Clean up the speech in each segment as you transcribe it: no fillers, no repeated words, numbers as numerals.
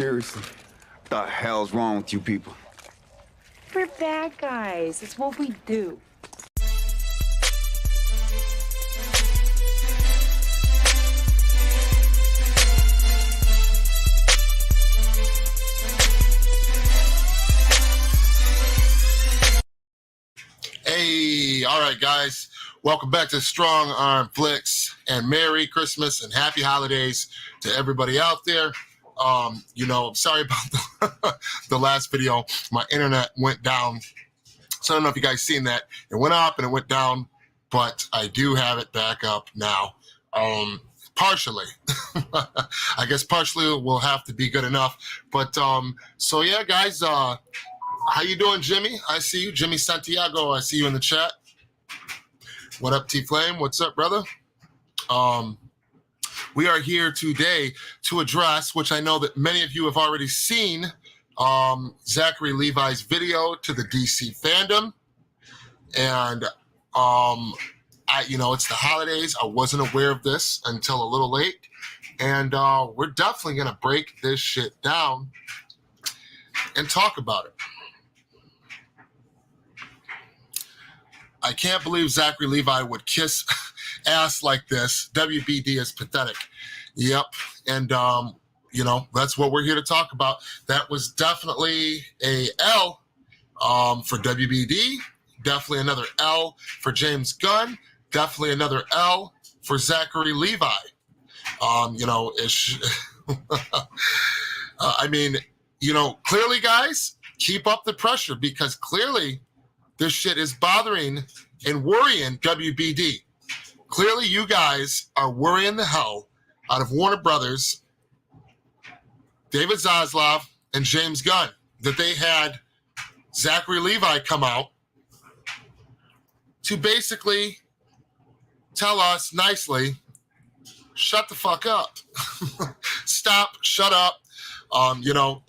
Seriously, the hell's wrong with you people? We're bad guys. It's what we do. Hey, all right, guys. Welcome back to Strong Arm Flix, and Merry Christmas and Happy Holidays to everybody out there. I'm sorry about the last video. My internet went down. So I don't know if you guys seen that. It went up and it went down, but I do have it back up now. Partially. I guess partially will have to be good enough. But so yeah, guys, how you doing, Jimmy? I see you. Jimmy Santiago, I see you in the chat. What up, T-Flame? What's up, brother? We are here today to address, which I know that many of you have already seen, Zachary Levi's video to the DC Fandom. And, it's the holidays. I wasn't aware of this until a little late. And we're definitely going to break this shit down and talk about it. I can't believe Zachary Levi would kiss ass like this. WBD is pathetic. Yep. And, that's what we're here to talk about. That was definitely a L for WBD. Definitely another L for James Gunn. Definitely another L for Zachary Levi. Clearly, guys, keep up the pressure, because clearly this shit is bothering and worrying WBD. Clearly, you guys are worrying the hell out of Warner Brothers, David Zaslav, and James Gunn that they had Zachary Levi come out to basically tell us nicely, shut the fuck up. Stop, shut up. You know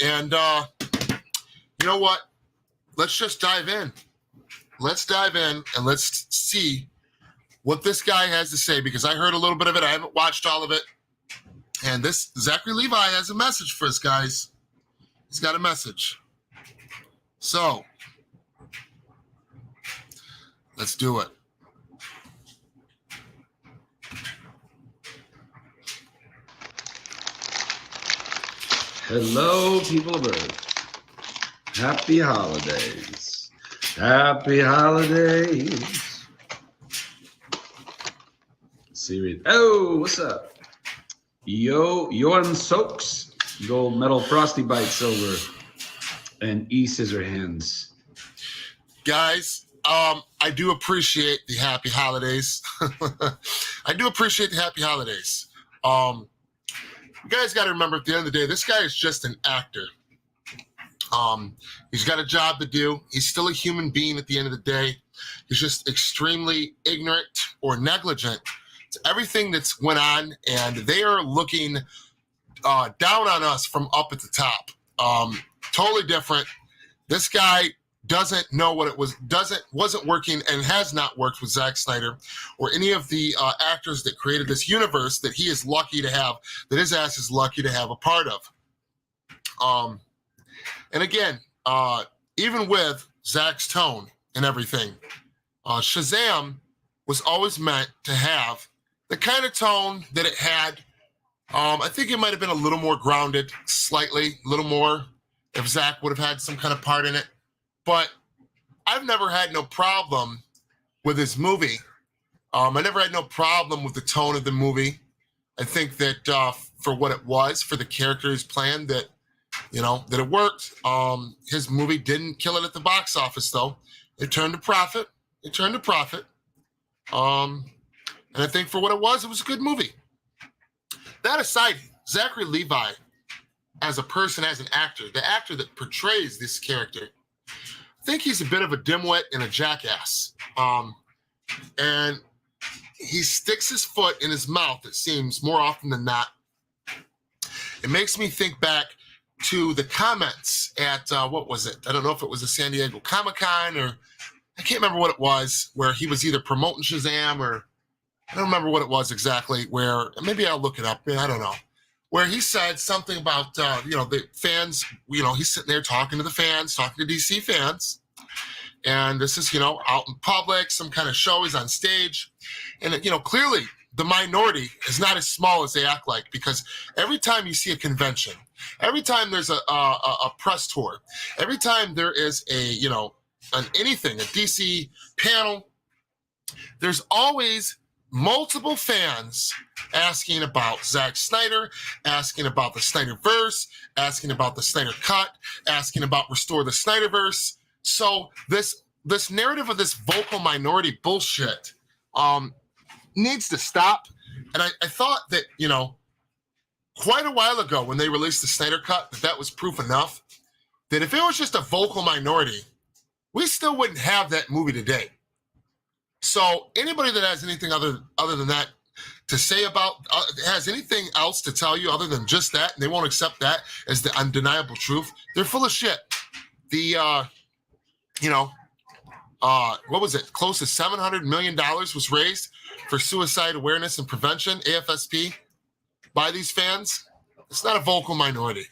what? Let's just dive in. Let's dive in and let's see what this guy has to say, because I heard a little bit of it. I haven't watched all of it. And this Zachary Levi has a message for us, guys. He's got a message. So, let's do it. Hello, people of Earth. Happy holidays. Happy holidays. Siri. Oh, what's up? Johan Soaks, Gold Medal Frosty Bite Silver, and E Scissor Hands. Guys, I do appreciate the happy holidays. I do appreciate the happy holidays. You guys got to remember, at the end of the day, this guy is just an actor. He's got a job to do. He's still a human being at the end of the day. He's just extremely ignorant or negligent to everything that's went on, and they are looking down on us from up at the top. Totally different. This guy doesn't know what it was, wasn't working and has not worked with Zack Snyder or any of the actors that created this universe that he is lucky to have, that his ass is lucky to have a part of. And again, even with Zack's tone and everything, Shazam was always meant to have the kind of tone that it had. I think it might have been a little more grounded, slightly, a little more, if Zack would have had some kind of part in it. But I've never had no problem with his movie. I never had no problem with the tone of the movie. I think that for what it was, for the character he's playing, that it worked. His movie didn't kill it at the box office, though. It turned a profit. And I think for what it was a good movie. That aside, Zachary Levi, as a person, as an actor, the actor that portrays this character, I think he's a bit of a dimwit and a jackass. And he sticks his foot in his mouth, it seems, more often than not. It makes me think back to the comments at, what was it? I don't know if it was a San Diego Comic-Con, or I can't remember what it was, where he was either promoting Shazam, or I don't remember what it was exactly, where maybe I'll look it up. I don't know. where he said something about, the fans, he's sitting there talking to the fans, talking to DC fans. And this is, out in public, some kind of show, he's on stage. And, clearly the minority is not as small as they act like, because every time you see a convention, every time there's a press tour, every time there is a DC panel, there's always multiple fans asking about Zack Snyder, asking about the Snyderverse, asking about the Snyder Cut, asking about Restore the Snyderverse. So this narrative of this vocal minority bullshit needs to stop. And I thought that, quite a while ago when they released the Snyder Cut, that was proof enough that if it was just a vocal minority, we still wouldn't have that movie today. So anybody that has anything other than that to say about, has anything else to tell you other than just that, and they won't accept that as the undeniable truth, they're full of shit. The, what was it? Close to $700 million was raised for suicide awareness and prevention, AFSP, by these fans. It's not a vocal minority,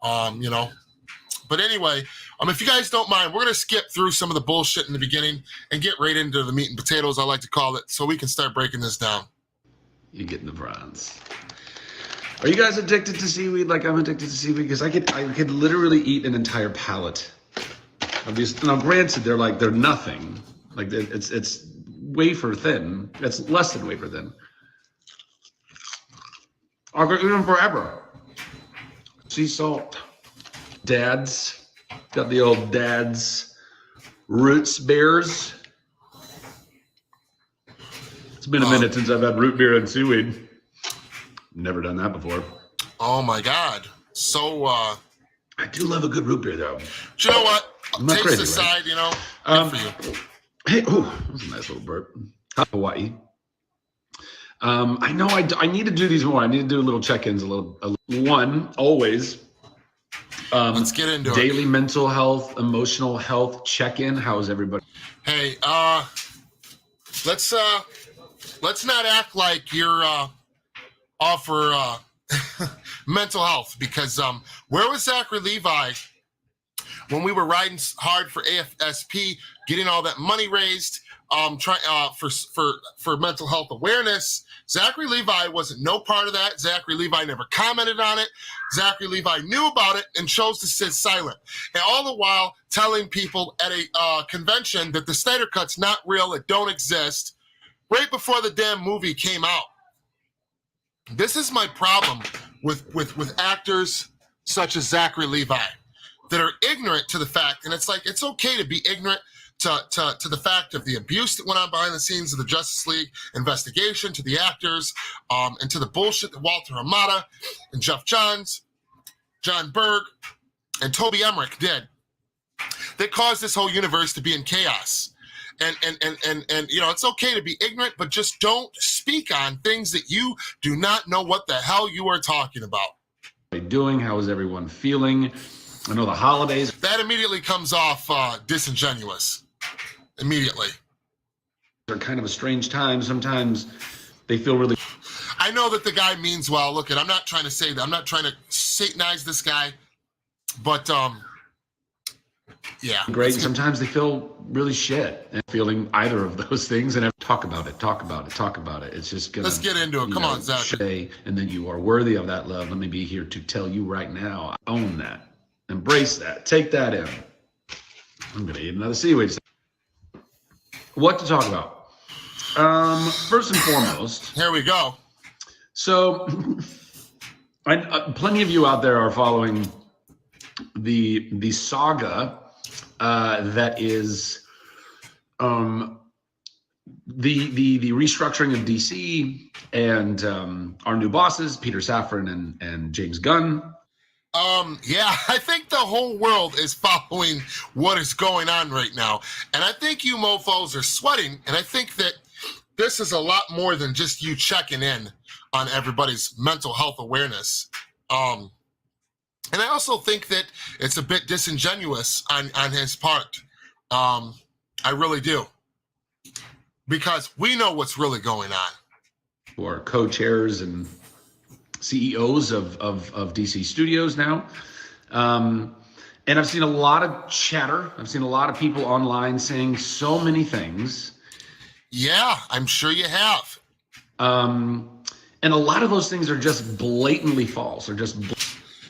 But anyway, if you guys don't mind, we're going to skip through some of the bullshit in the beginning and get right into the meat and potatoes, I like to call it, so we can start breaking this down. You're getting the bronze. Are you guys addicted to seaweed like I'm addicted to seaweed? Because I could literally eat an entire pallet of these. Now, granted, they're nothing. Like it's wafer thin. It's less than wafer thin. I could eat them forever. Sea salt. Dad's. Got the old Dad's roots beers. It's been a minute since I've had root beer and seaweed. Never done that before. Oh my God. So, I do love a good root beer though. But you know what? Not Taste crazy, aside, right? Good for you. Hey, that was a nice little burp. Hawaii. I know I need to do these more. I need to do little check-ins, one, always. Let's get into daily mental health, emotional health check-in. How's everybody? Hey, let's not act like you're all for mental health, because where was Zachary Levi when we were riding hard for AFSP, getting all that money raised, for mental health awareness? Zachary Levi wasn't no part of that. Zachary Levi never commented on it. Zachary Levi knew about it and chose to sit silent. And all the while telling people at a convention that the Snyder Cut's not real, it don't exist, right before the damn movie came out. This is my problem with actors such as Zachary Levi that are ignorant to the fact, and it's like, it's okay to be ignorant to the fact of the abuse that went on behind the scenes of the Justice League investigation, to the actors, and to the bullshit that Walter Hamada and Jeff Johns, John Berg, and Toby Emmerich did that caused this whole universe to be in chaos. And it's okay to be ignorant, but just don't speak on things that you do not know what the hell you are talking about. Doing? How is everyone feeling? I know the holidays. That immediately comes off disingenuous. Immediately. They're kind of a strange time. Sometimes they feel really. I know that the guy means well. Look, I'm not trying to say that. I'm not trying to satanize this guy, but yeah. Great. Sometimes they feel really shit and feeling either of those things. And talk about it. It's just gonna. Let's get into it. Come on, Zach. And then you are worthy of that love. Let me be here to tell you right now. Own that. Embrace that. Take that in. I'm gonna eat another seaweed. What to talk about? First and foremost. Here we go. So, plenty of you out there are following the saga that is the restructuring of DC and our new bosses, Peter Safran and James Gunn. Yeah, I think the whole world is following what is going on right now. And I think you mofos are sweating. And I think that this is a lot more than just you checking in on everybody's mental health awareness. And I also think that it's a bit disingenuous on his part. I really do. Because we know what's really going on. Who are co-chairs and CEOs of DC studios now. And I've seen a lot of chatter. I've seen a lot of people online saying so many things. Yeah, I'm sure you have. And a lot of those things are just blatantly false, or just.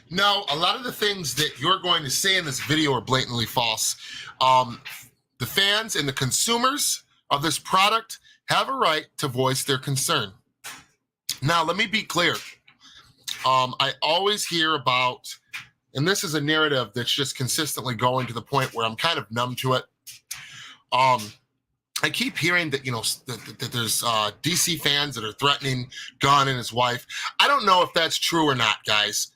No, a lot of the things that you're going to say in this video are blatantly false. The fans and the consumers of this product have a right to voice their concern. Now, let me be clear. I always hear about, and this is a narrative that's just consistently going to the point where I'm kind of numb to it. I keep hearing that, that there's DC fans that are threatening Gunn and his wife. I don't know if that's true or not, guys.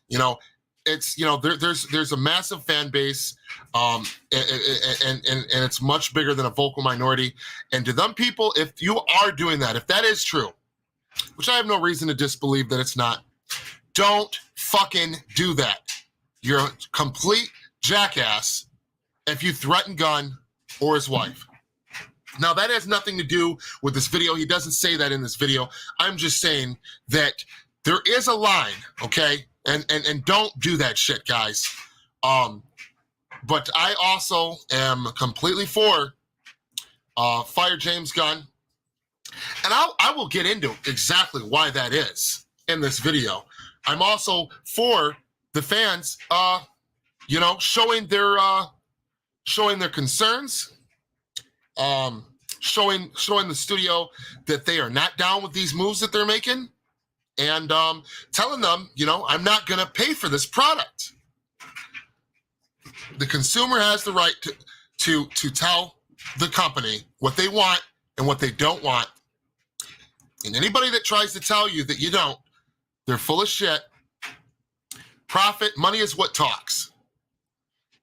It's, there's a massive fan base, and it's much bigger than a vocal minority. And to them people, if you are doing that, if that is true, which I have no reason to disbelieve that it's not, don't fucking do that. You're a complete jackass if you threaten Gunn or his wife. Now, that has nothing to do with this video. He doesn't say that in this video. I'm just saying that there is a line, okay? And don't do that shit, guys. But I also am completely for fire James Gunn. And I will get into exactly why that is in this video. I'm also for the fans, showing their concerns, showing the studio that they are not down with these moves that they're making, and telling them, I'm not going to pay for this product. The consumer has the right to tell the company what they want and what they don't want. And anybody that tries to tell you that you don't, they're full of shit. Profit, money is what talks.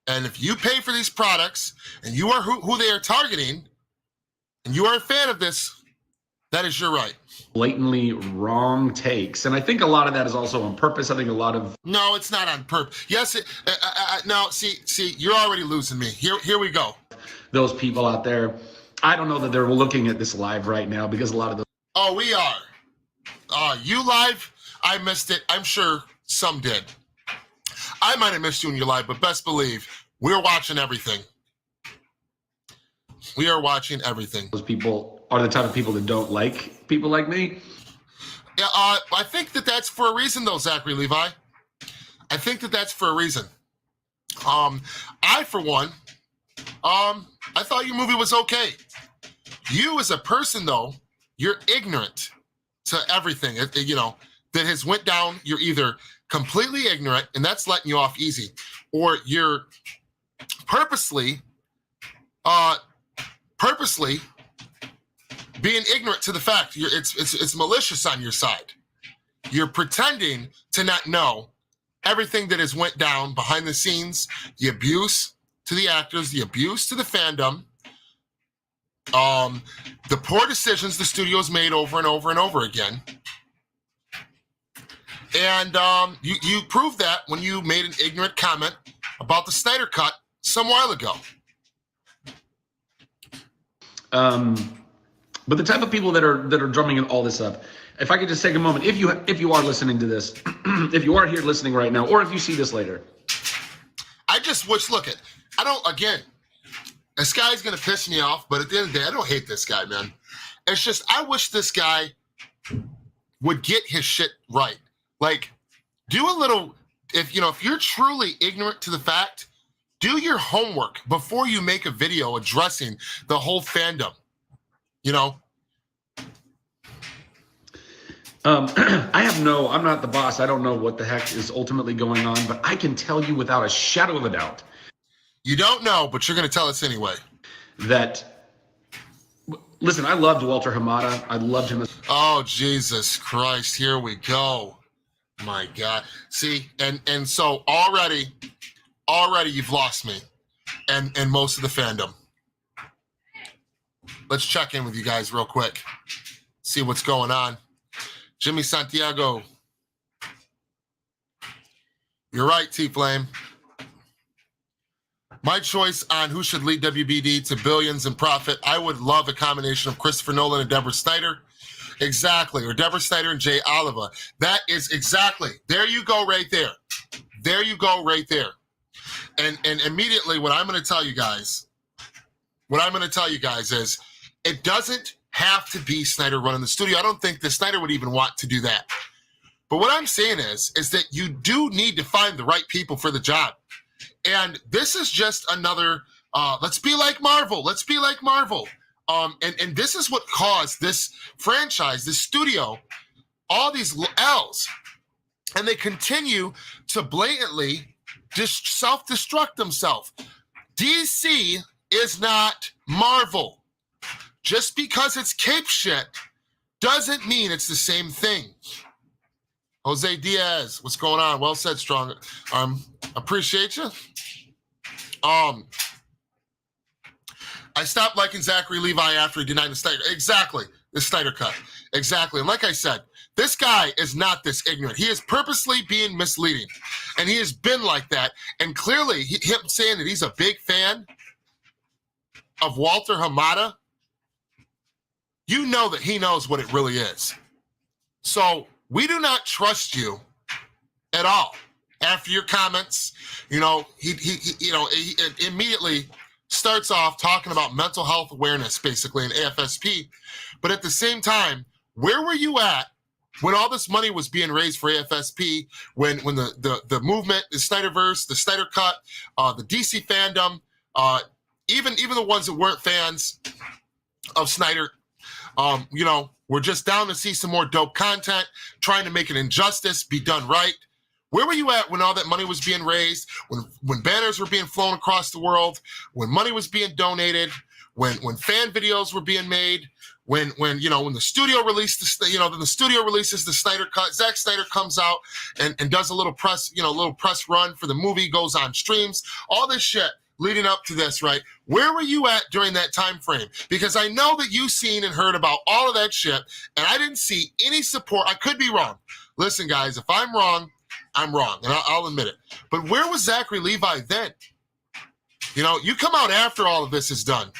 And if you pay for these products and you are who they are targeting, and you are a fan of this, that is your right. Blatantly wrong takes. And I think a lot of that is also on purpose. I think a lot of. No, it's not on purpose. Yes, no, see, you're already losing me. Here we go. Those people out there, I don't know that they're looking at this live right now, because a lot of those. Oh, we are. You live? I missed it. I'm sure some did. I might have missed you in your live, but best believe we're watching everything. We are watching everything. Those people are the type of people that don't like people like me. Yeah, I think that's for a reason, though, Zachary, Levi. I think that's for a reason. I, for one, I thought your movie was okay. You as a person, though, you're ignorant to everything, that has went down. You're either completely ignorant, and that's letting you off easy, or you're purposely being ignorant to the fact it's malicious on your side. You're pretending to not know everything that has went down behind the scenes, the abuse to the actors, the abuse to the fandom, the poor decisions the studio's made over and over and over again. And you proved that when you made an ignorant comment about the Snyder Cut some while ago. But the type of people that are drumming all this up, if I could just take a moment, if you are listening to this, if you are here listening right now, or if you see this later. I just wish, this guy's going to piss me off, but at the end of the day, I don't hate this guy, man. It's just, I wish this guy would get his shit right. Like, do a little, if you're truly ignorant to the fact, do your homework before you make a video addressing the whole fandom. I'm not the boss. I don't know what the heck is ultimately going on, but I can tell you without a shadow of a doubt. You don't know, but you're going to tell us anyway. Listen, I loved Walter Hamada. I loved him. Oh, Jesus Christ. Here we go. My God. See, and so already you've lost me and most of the fandom. Let's check in with you guys real quick. See what's going on. Jimmy Santiago. You're right, T-Flame. My choice on who should lead WBD to billions in profit, I would love a combination of Christopher Nolan and Deborah Snyder. Exactly, or Deborah Snyder and Jay Oliva. That is exactly, there you go right there. There you go right there. And immediately what I'm going to tell you guys is it doesn't have to be Snyder running the studio. I don't think that Snyder would even want to do that. But what I'm saying is that you do need to find the right people for the job. And this is just another, let's be like Marvel. Let's be like Marvel. And this is what caused this franchise, this studio, all these L's. And they continue to blatantly just self-destruct themselves. DC is not Marvel. Just because it's cape shit doesn't mean it's the same thing. Jose Diaz, what's going on? Well said, Strong. Appreciate you. I stopped liking Zachary Levi after he denied the Snyder. Exactly, the Snyder cut. Exactly. And like I said, this guy is not this ignorant. He is purposely being misleading. And he has been like that. And clearly, him saying that he's a big fan of Walter Hamada, you know that he knows what it really is. So we do not trust you at all. After your comments, he immediately starts off talking about mental health awareness, basically, in AFSP. But at the same time, where were you at when all this money was being raised for AFSP, when the movement, the Snyderverse, the Snyder Cut, the DC fandom, even the ones that weren't fans of Snyder, we're just down to see some more dope content, trying to make an injustice be done right. Where were you at when all that money was being raised, when banners were being flown across the world, when money was being donated, when fan videos were being made, when the studio released then the studio releases the Snyder Cut, Zack Snyder comes out and does a little press run for the movie, goes on streams, all this shit leading up to this, right? Where were you at during that time frame? Because I know that you've seen and heard about all of that shit, and I didn't see any support. I could be wrong. Listen, guys, if I'm wrong, I'm wrong, and I'll admit it. But where was Zachary Levi then? You come out after all of this is done,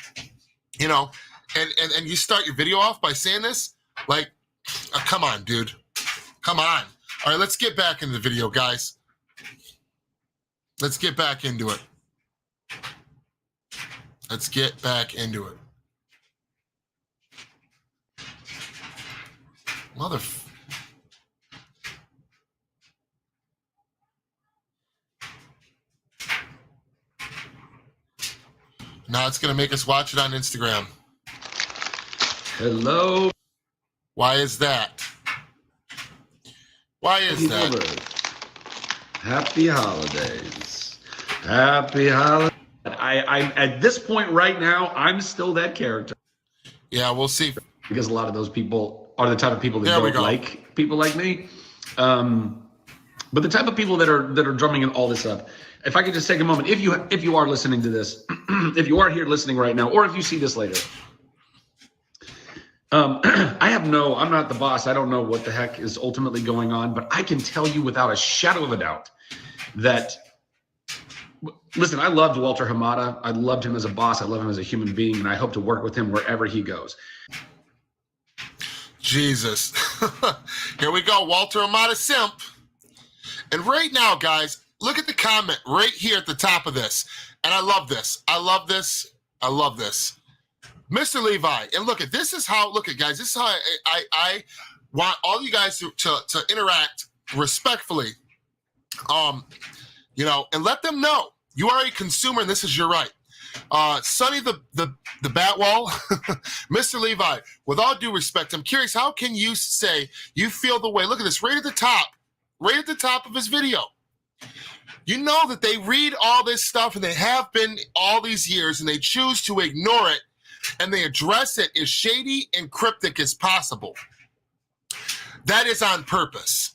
and you start your video off by saying this? Like, come on, dude. Come on. All right, let's get back into the video, guys. Let's get back into it. Let's get back into it. Now it's going to make us watch it on Instagram. Hello. Why is that? Why is that? Happy holidays. Happy holidays. I at this point right now, I'm still that character. Yeah, we'll see. Because a lot of those people are the type of people that don't like people like me. But the type of people that are drumming all this up. If I could just take a moment, if you are listening to this, if you are here listening right now, or if you see this later, I'm not the boss. I don't know what the heck is ultimately going on, but I can tell you without a shadow of a doubt that, listen, I loved Walter Hamada. I loved him as a boss. I love him as a human being, and I hope to work with him wherever he goes. Jesus. Here we go, Walter Hamada simp. And right now, guys, look at the comment right here at the top of this. And I love this. I love this. I love this. Mr. Levi, and look at this is how, look at guys, this is how I want all you guys to interact respectfully, and let them know you are a consumer and this is your right. Sonny the Batwall, Mr. Levi, with all due respect, I'm curious, how can you say you feel the way, look at this, right at the top of his video. You know that they read all this stuff and they have been all these years and they choose to ignore it and they address it as shady and cryptic as possible. That is on purpose.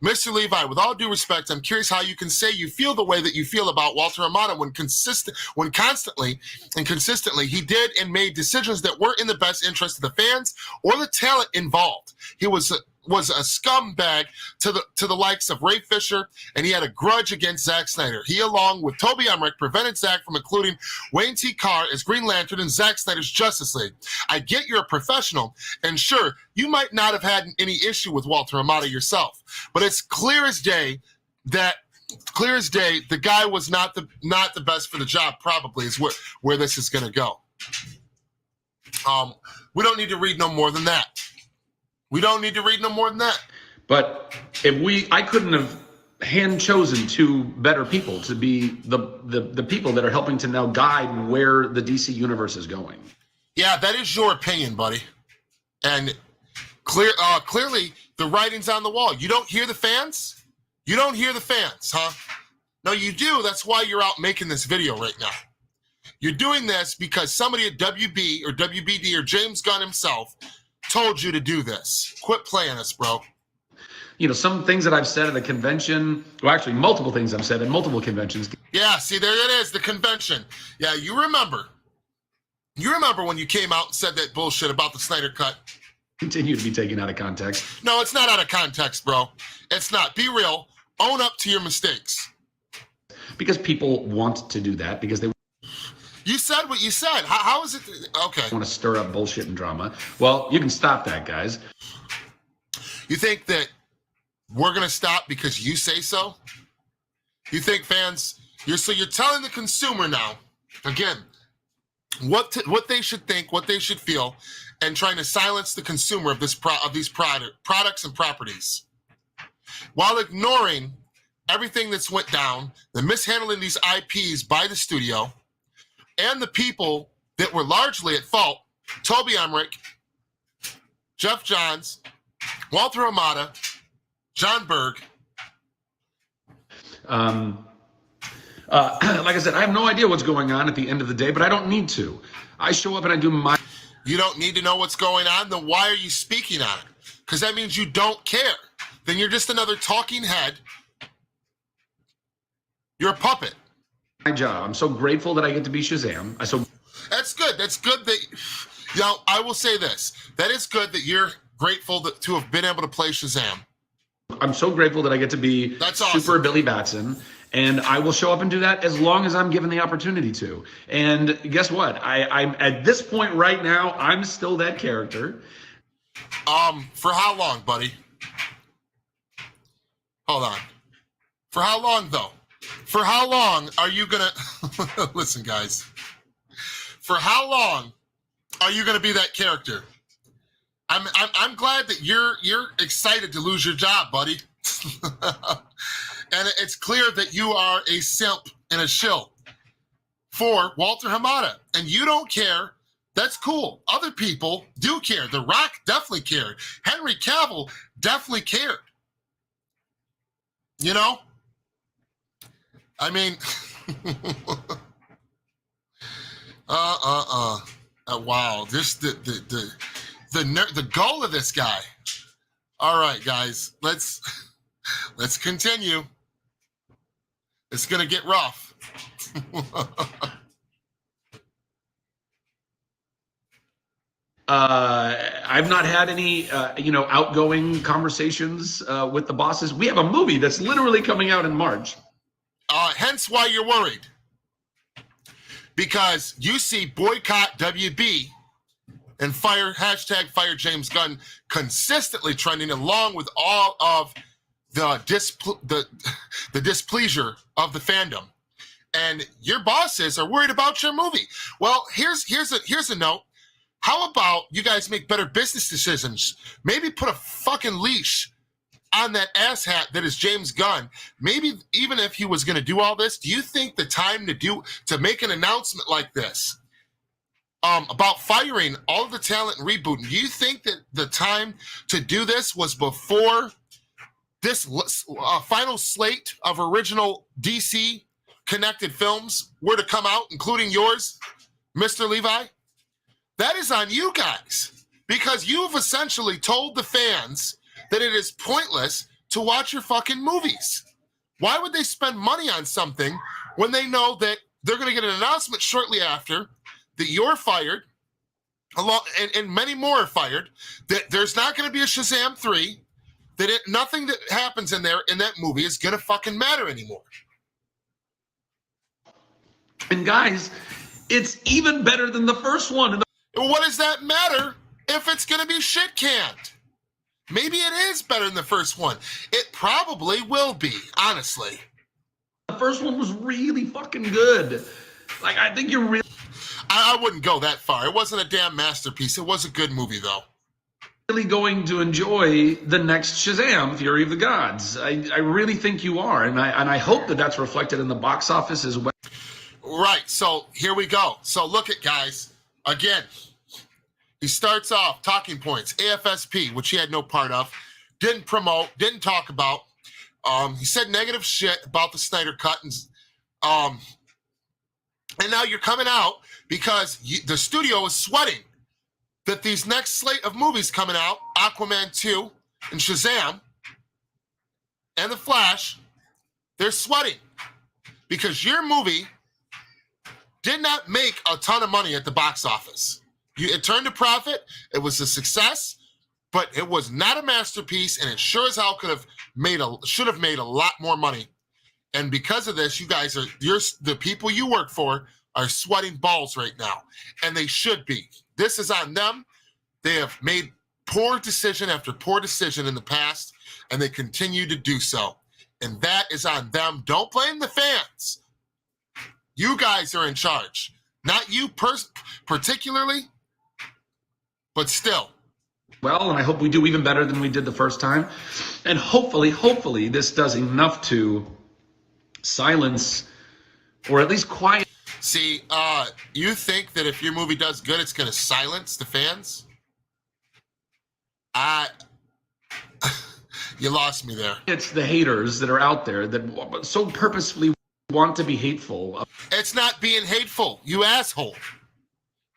Mr. Levi, with all due respect, I'm curious how you can say you feel the way that you feel about Walter Hamada when constantly and consistently he did and made decisions that weren't in the best interest of the fans or the talent involved. He was was a scumbag to the likes of Ray Fisher, and he had a grudge against Zack Snyder. He, along with Toby Emmerich, prevented Zack from including Wayne T. Carr as Green Lantern in Zack Snyder's Justice League. I get you're a professional, and sure, you might not have had any issue with Walter Hamada yourself, but it's clear as day the guy was not the best for the job. Probably is where this is going to go. We don't need to read no more than that. But I couldn't have hand chosen two better people to be the people that are helping to now guide where the DC universe is going. Yeah, that is your opinion, buddy. And clearly the writing's on the wall. You don't hear the fans? You don't hear the fans, huh? No, you do. That's why you're out making this video right now. You're doing this because somebody at WB or WBD or James Gunn himself told you to do this. Quit playing us, bro. You know, some things that I've said at a convention, well, actually multiple things I've said at multiple conventions. Yeah, see, there it is, the convention. Yeah, you remember. You remember when you came out and said that bullshit about the Snyder Cut. Continue to be taken out of context. No, it's not out of context, bro. It's not. Be real. Own up to your mistakes. Because people want to do that, because they You said what you said. How is it? Okay. want to stir up bullshit and drama. Well, you can stop that, guys. You think that we're going to stop because you say so? You think fans, you're telling the consumer now, again, what they should think, what they should feel, and trying to silence the consumer of these products and properties, while ignoring everything that's went down, the mishandling these IPs by the studio, and the people that were largely at fault: Toby Emmerich, Jeff Johns, Walter Hamada, John Berg. Like I said, I have no idea what's going on at the end of the day, but I don't need to. I show up and I do my... You don't need to know what's going on? Then why are you speaking on it? Because that means you don't care. Then you're just another talking head. You're a puppet. My job. I'm so grateful that I get to be Shazam. That's good. That's good that, you know, I will say this. That is good that you're grateful to have been able to play Shazam. I'm so grateful that I get to be Super Billy Batson, and I will show up and do that as long as I'm given the opportunity to. And guess what? I'm at this point right now, I'm still that character. For how long, buddy? Hold on. For how long, though? For how long are you gonna listen, guys? For how long are you gonna be that character? I'm glad that you're excited to lose your job, buddy. And it's clear that you are a simp and a shill for Walter Hamada, and you don't care. That's cool. Other people do care. The Rock definitely cared. Henry Cavill definitely cared. You know? I mean, wow. Just the goal of this guy. All right, guys, let's continue. It's gonna get rough. I've not had any, outgoing conversations with the bosses. We have a movie that's literally coming out in March. Hence why you're worried. Because you see boycott WB and fire James Gunn consistently trending along with all of the displeasure of the fandom. And your bosses are worried about your movie. Well, here's a note. How about you guys make better business decisions? Maybe put a fucking leash on that asshat that is James Gunn. Maybe even if he was going to do all this, do you think the time to make an announcement like this about firing all of the talent and rebooting, do you think that the time to do this was before this final slate of original DC connected films were to come out, including yours, Mr. Levi? That is on you guys, because you've essentially told the fans that it is pointless to watch your fucking movies. Why would they spend money on something when they know that they're going to get an announcement shortly after that you're fired, and many more are fired, that there's not going to be a Shazam 3, nothing that happens in that movie is gonna fucking matter anymore. And guys, it's even better than the first one. What does that matter if it's gonna be shit canned? Maybe it is better than the first one. It probably will be, honestly. The first one was really fucking good. Like, I think you're really I wouldn't go that far. It wasn't a damn masterpiece. It was a good movie, though. going to enjoy the next Shazam, Fury of the Gods. I really think you are, and I hope that that's reflected in the box office as well. Right, so here we go. So look at, guys, again, he starts off, talking points, AFSP, which he had no part of, didn't promote, didn't talk about. He said negative shit about the Snyder Cut, and now you're coming out because the studio is sweating that these next slate of movies coming out, Aquaman 2 and Shazam and The Flash, they're sweating because your movie did not make a ton of money at the box office. It turned a profit, it was a success, but it was not a masterpiece, and it sure as hell should have made a lot more money. And because of this, you guys the people you work for are sweating balls right now, and they should be. This is on them. They have made poor decision after poor decision in the past, and they continue to do so. And that is on them. Don't blame the fans. You guys are in charge. Not you particularly, but still. Well, and I hope we do even better than we did the first time. And hopefully this does enough to silence or at least quiet. See, you think that if your movie does good, it's going to silence the fans? You lost me there. It's the haters that are out there that so purposefully want to be hateful. It's not being hateful, you asshole.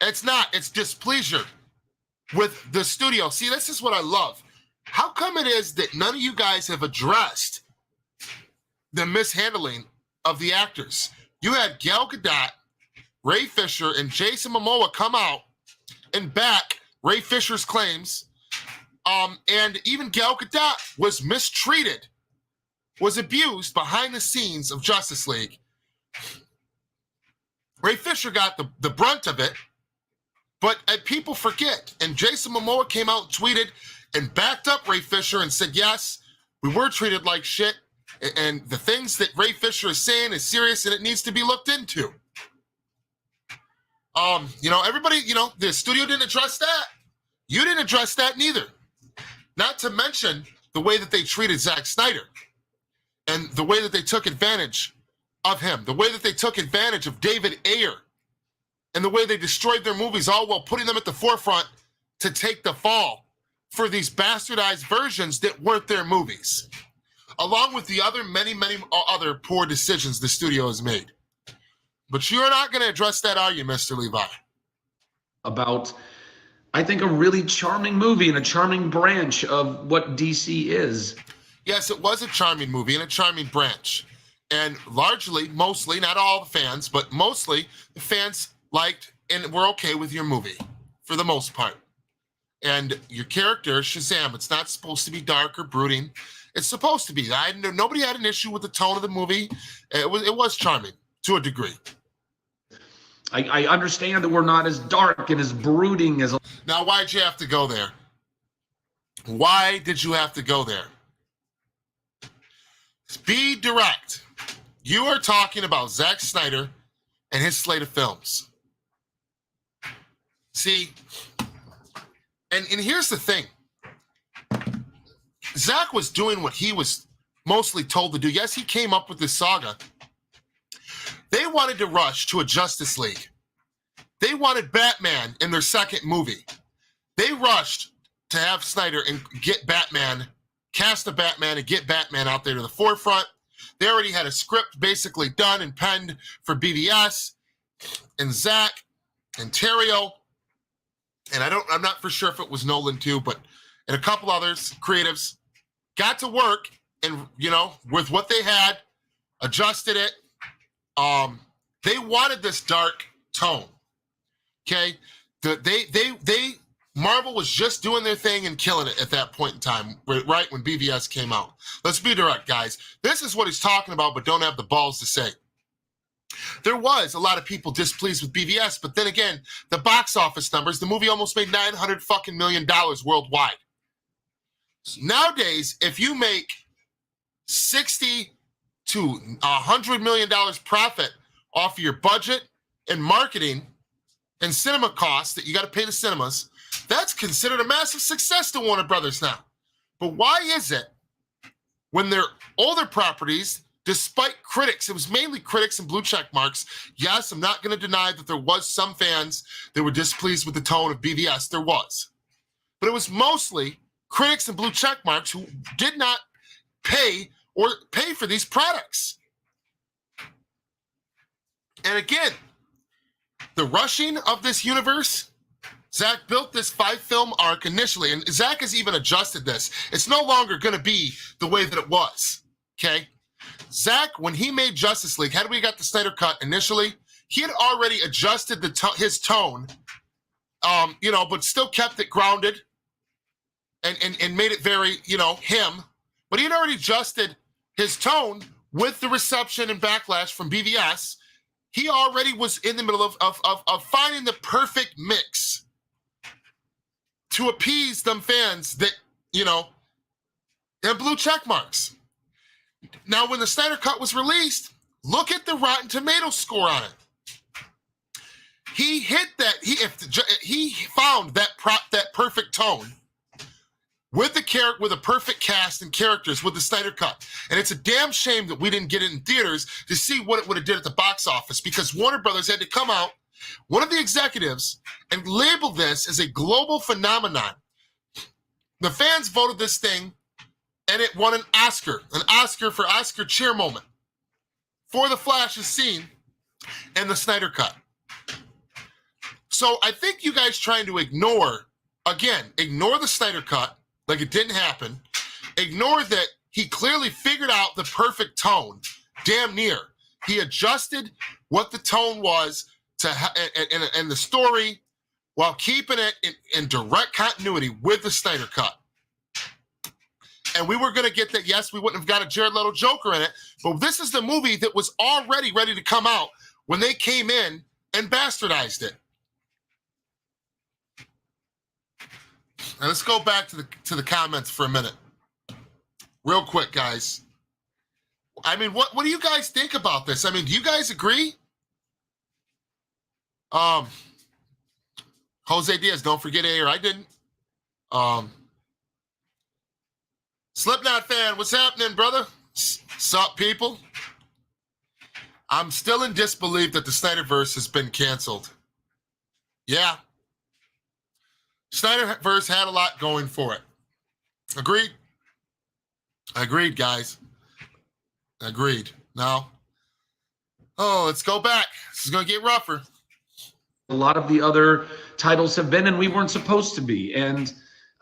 It's not. It's displeasure with the studio. See, this is what I love. How come it is that none of you guys have addressed the mishandling of the actors? You had Gal Gadot, Ray Fisher, and Jason Momoa come out and back Ray Fisher's claims. And even Gal Gadot was mistreated, was abused behind the scenes of Justice League. Ray Fisher got the brunt of it, but people forget. And Jason Momoa came out and tweeted and backed up Ray Fisher and said, yes, we were treated like shit. And the things that Ray Fisher is saying is serious and it needs to be looked into. Everybody, the studio didn't address that. You didn't address that neither. Not to mention the way that they treated Zack Snyder and the way that they took advantage of him, the way that they took advantage of David Ayer, and the way they destroyed their movies, all while putting them at the forefront to take the fall for these bastardized versions that weren't their movies, along with the many other poor decisions the studio has made. But you're not going to address that, are you, Mr. Levi? About, I think, a really charming movie and a charming branch of what DC is. Yes, it was a charming movie and a charming branch. And largely, mostly, not all the fans, but mostly the fans liked and were okay with your movie for the most part. And your character, Shazam, it's not supposed to be dark or brooding. It's supposed to be. Nobody had an issue with the tone of the movie. It was charming to a degree. I understand that we're not as dark and as brooding as... Now, why'd you have to go there? Why did you have to go there? Be direct. You are talking about Zack Snyder and his slate of films. See, and here's the thing. Zack was doing what he was mostly told to do. Yes, he came up with this saga. They wanted to rush to a Justice League. They wanted Batman in their second movie. They rushed to have Snyder and get Batman, cast a Batman and get Batman out there to the forefront. They already had a script basically done and penned for BVS and Zack and Terrio. And I'm not for sure if it was Nolan too, and a couple others, creatives, got to work and, with what they had, adjusted it. They wanted this dark tone. Okay. They Marvel was just doing their thing and killing it at that point in time, right when BVS came out. Let's be direct, guys. This is what he's talking about, but don't have the balls to say. There was a lot of people displeased with BVS, but then again, the box office numbers, the movie almost made $900 million worldwide. Nowadays, if you make $60 to $100 million profit off of your budget and marketing and cinema costs that you got to pay the cinemas, that's considered a massive success to Warner Brothers now. But why is it when they're older properties, despite critics, it was mainly critics and blue check marks. Yes, I'm not going to deny that there was some fans that were displeased with the tone of BVS. There was. But it was mostly critics and blue check marks who did not pay for these products. And again, the rushing of this universe, Zach built this 5-film arc initially, and Zach has even adjusted this. It's no longer going to be the way that it was, okay? Zach, when he made Justice League, how did we got the Snyder Cut initially? He had already adjusted his tone, but still kept it grounded and made it very, him. But he had already adjusted his tone with the reception and backlash from BVS. He already was in the middle of finding the perfect mix to appease them fans that, have blue check marks. Now, when the Snyder Cut was released, look at the Rotten Tomatoes score on it. He hit that. He found that perfect tone with a perfect cast and characters with the Snyder Cut. And it's a damn shame that we didn't get it in theaters to see what it would have did at the box office, because Warner Brothers had to come out, one of the executives, and label this as a global phenomenon. The fans voted this thing, and it won an Oscar for Oscar cheer moment for the Flash's scene and the Snyder Cut. So I think you guys trying to ignore the Snyder Cut like it didn't happen, ignore that he clearly figured out the perfect tone, damn near. He adjusted what the tone was and the story while keeping it in direct continuity with the Snyder Cut. And we were going to get that. Yes, we wouldn't have got a Jared Leto Joker in it, but this is the movie that was already ready to come out when they came in and bastardized it. Now let's go back to the comments for a minute, real quick, guys. I mean, what do you guys think about this? I mean, do you guys agree? Jose Diaz, don't forget Ayer. I didn't. Slipknot fan, what's happening, brother? Sup, people? I'm still in disbelief that the Snyderverse has been canceled. Yeah. Snyderverse had a lot going for it. Agreed? Agreed, guys. Agreed. Now, let's go back. This is going to get rougher. A lot of the other titles have been, and we weren't supposed to be. And,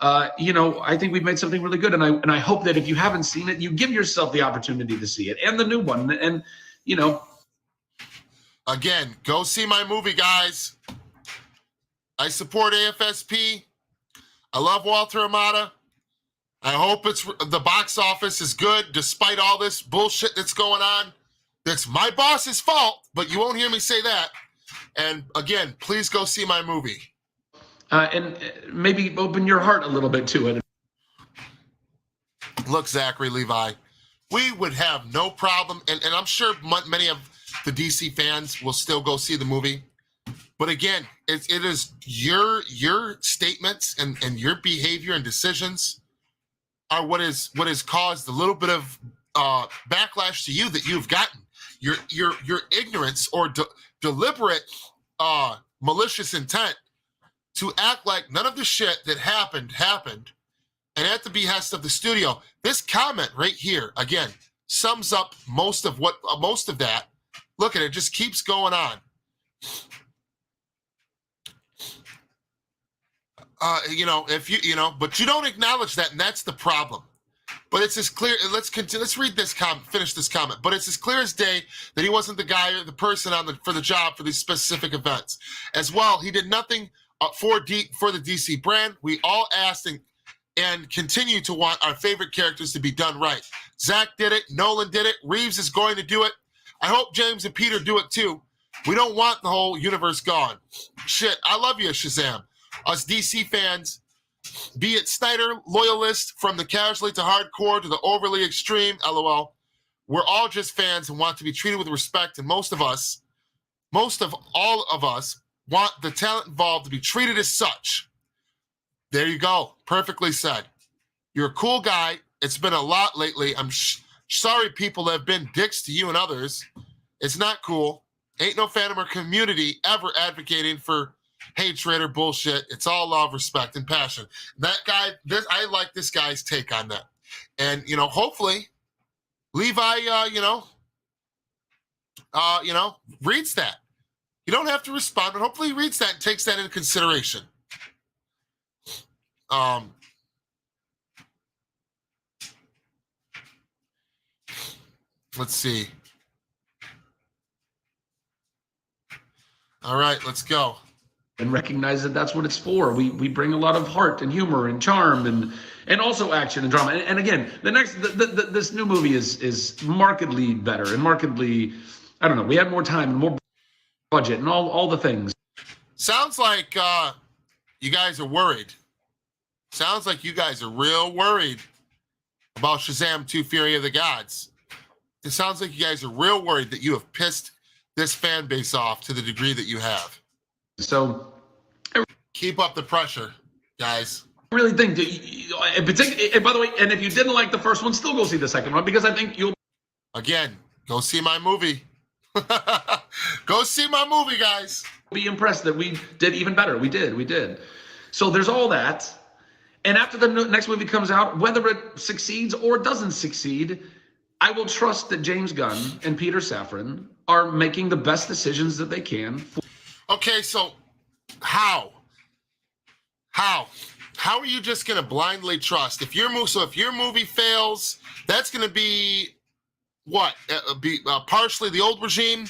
I think we've made something really good. And I hope that if you haven't seen it, you give yourself the opportunity to see it, and the new one. And, Again, go see my movie, guys. I support AFSP. I love Walter Amada. I hope the box office is good despite all this bullshit that's going on. That's my boss's fault, but you won't hear me say that. And again, please go see my movie. And maybe open your heart a little bit to it. Look, Zachary, Levi, we would have no problem, and I'm sure many of the DC fans will still go see the movie. But again, it is your statements and your behavior and decisions are what has caused a little bit of backlash to you that you've gotten. Your ignorance or deliberate malicious intent to act like none of the shit that happened, and at the behest of the studio. This comment right here, again, sums up most of that. Look at it, just keeps going on. But you don't acknowledge that, and that's the problem. But it's as clear. Let's continue. Let's read this comment. Finish this comment. But it's as clear as day that he wasn't the guy or the person for the job for these specific events. As well, he did nothing for the DC brand. We all asked and continue to want our favorite characters to be done right. Zach did it. Nolan did it. Reeves is going to do it. I hope James and Peter do it too. We don't want the whole universe gone. Shit, I love you, Shazam. Us DC fans, be it Snyder loyalists from the casually to hardcore to the overly extreme, LOL, we're all just fans and want to be treated with respect, and most of all of us want the talent involved to be treated as such. There you go. Perfectly said. You're a cool guy. It's been a lot lately. I'm sorry people have been dicks to you and others. It's not cool. Ain't no fandom or community ever advocating for hatred or bullshit. It's all love, respect, and passion. That guy, I like this guy's take on that. And, hopefully Levi, reads that. You don't have to respond, but hopefully he reads that and takes that into consideration. Let's see. All right, let's go. And recognize that that's what it's for. We bring a lot of heart and humor and charm and also action and drama. And again, this new movie is markedly better and markedly, I don't know, we had more time and more budget and all the things. Sounds like you guys are worried. Sounds like you guys are real worried about Shazam 2 Fury of the Gods. It sounds like you guys are real worried that you have pissed this fan base off to the degree that you have. So keep up the pressure, guys. I really think, by the way, and if you didn't like the first one, still go see the second one, because I think you'll... Again, go see my movie. Go see my movie, guys. Be impressed that we did even better. We did. So there's all that. And after the next movie comes out, whether it succeeds or doesn't succeed, I will trust that James Gunn and Peter Safran are making the best decisions that they can. Okay, so how are you just going to blindly trust? If your movie fails, that's going to be what? Partially the old regime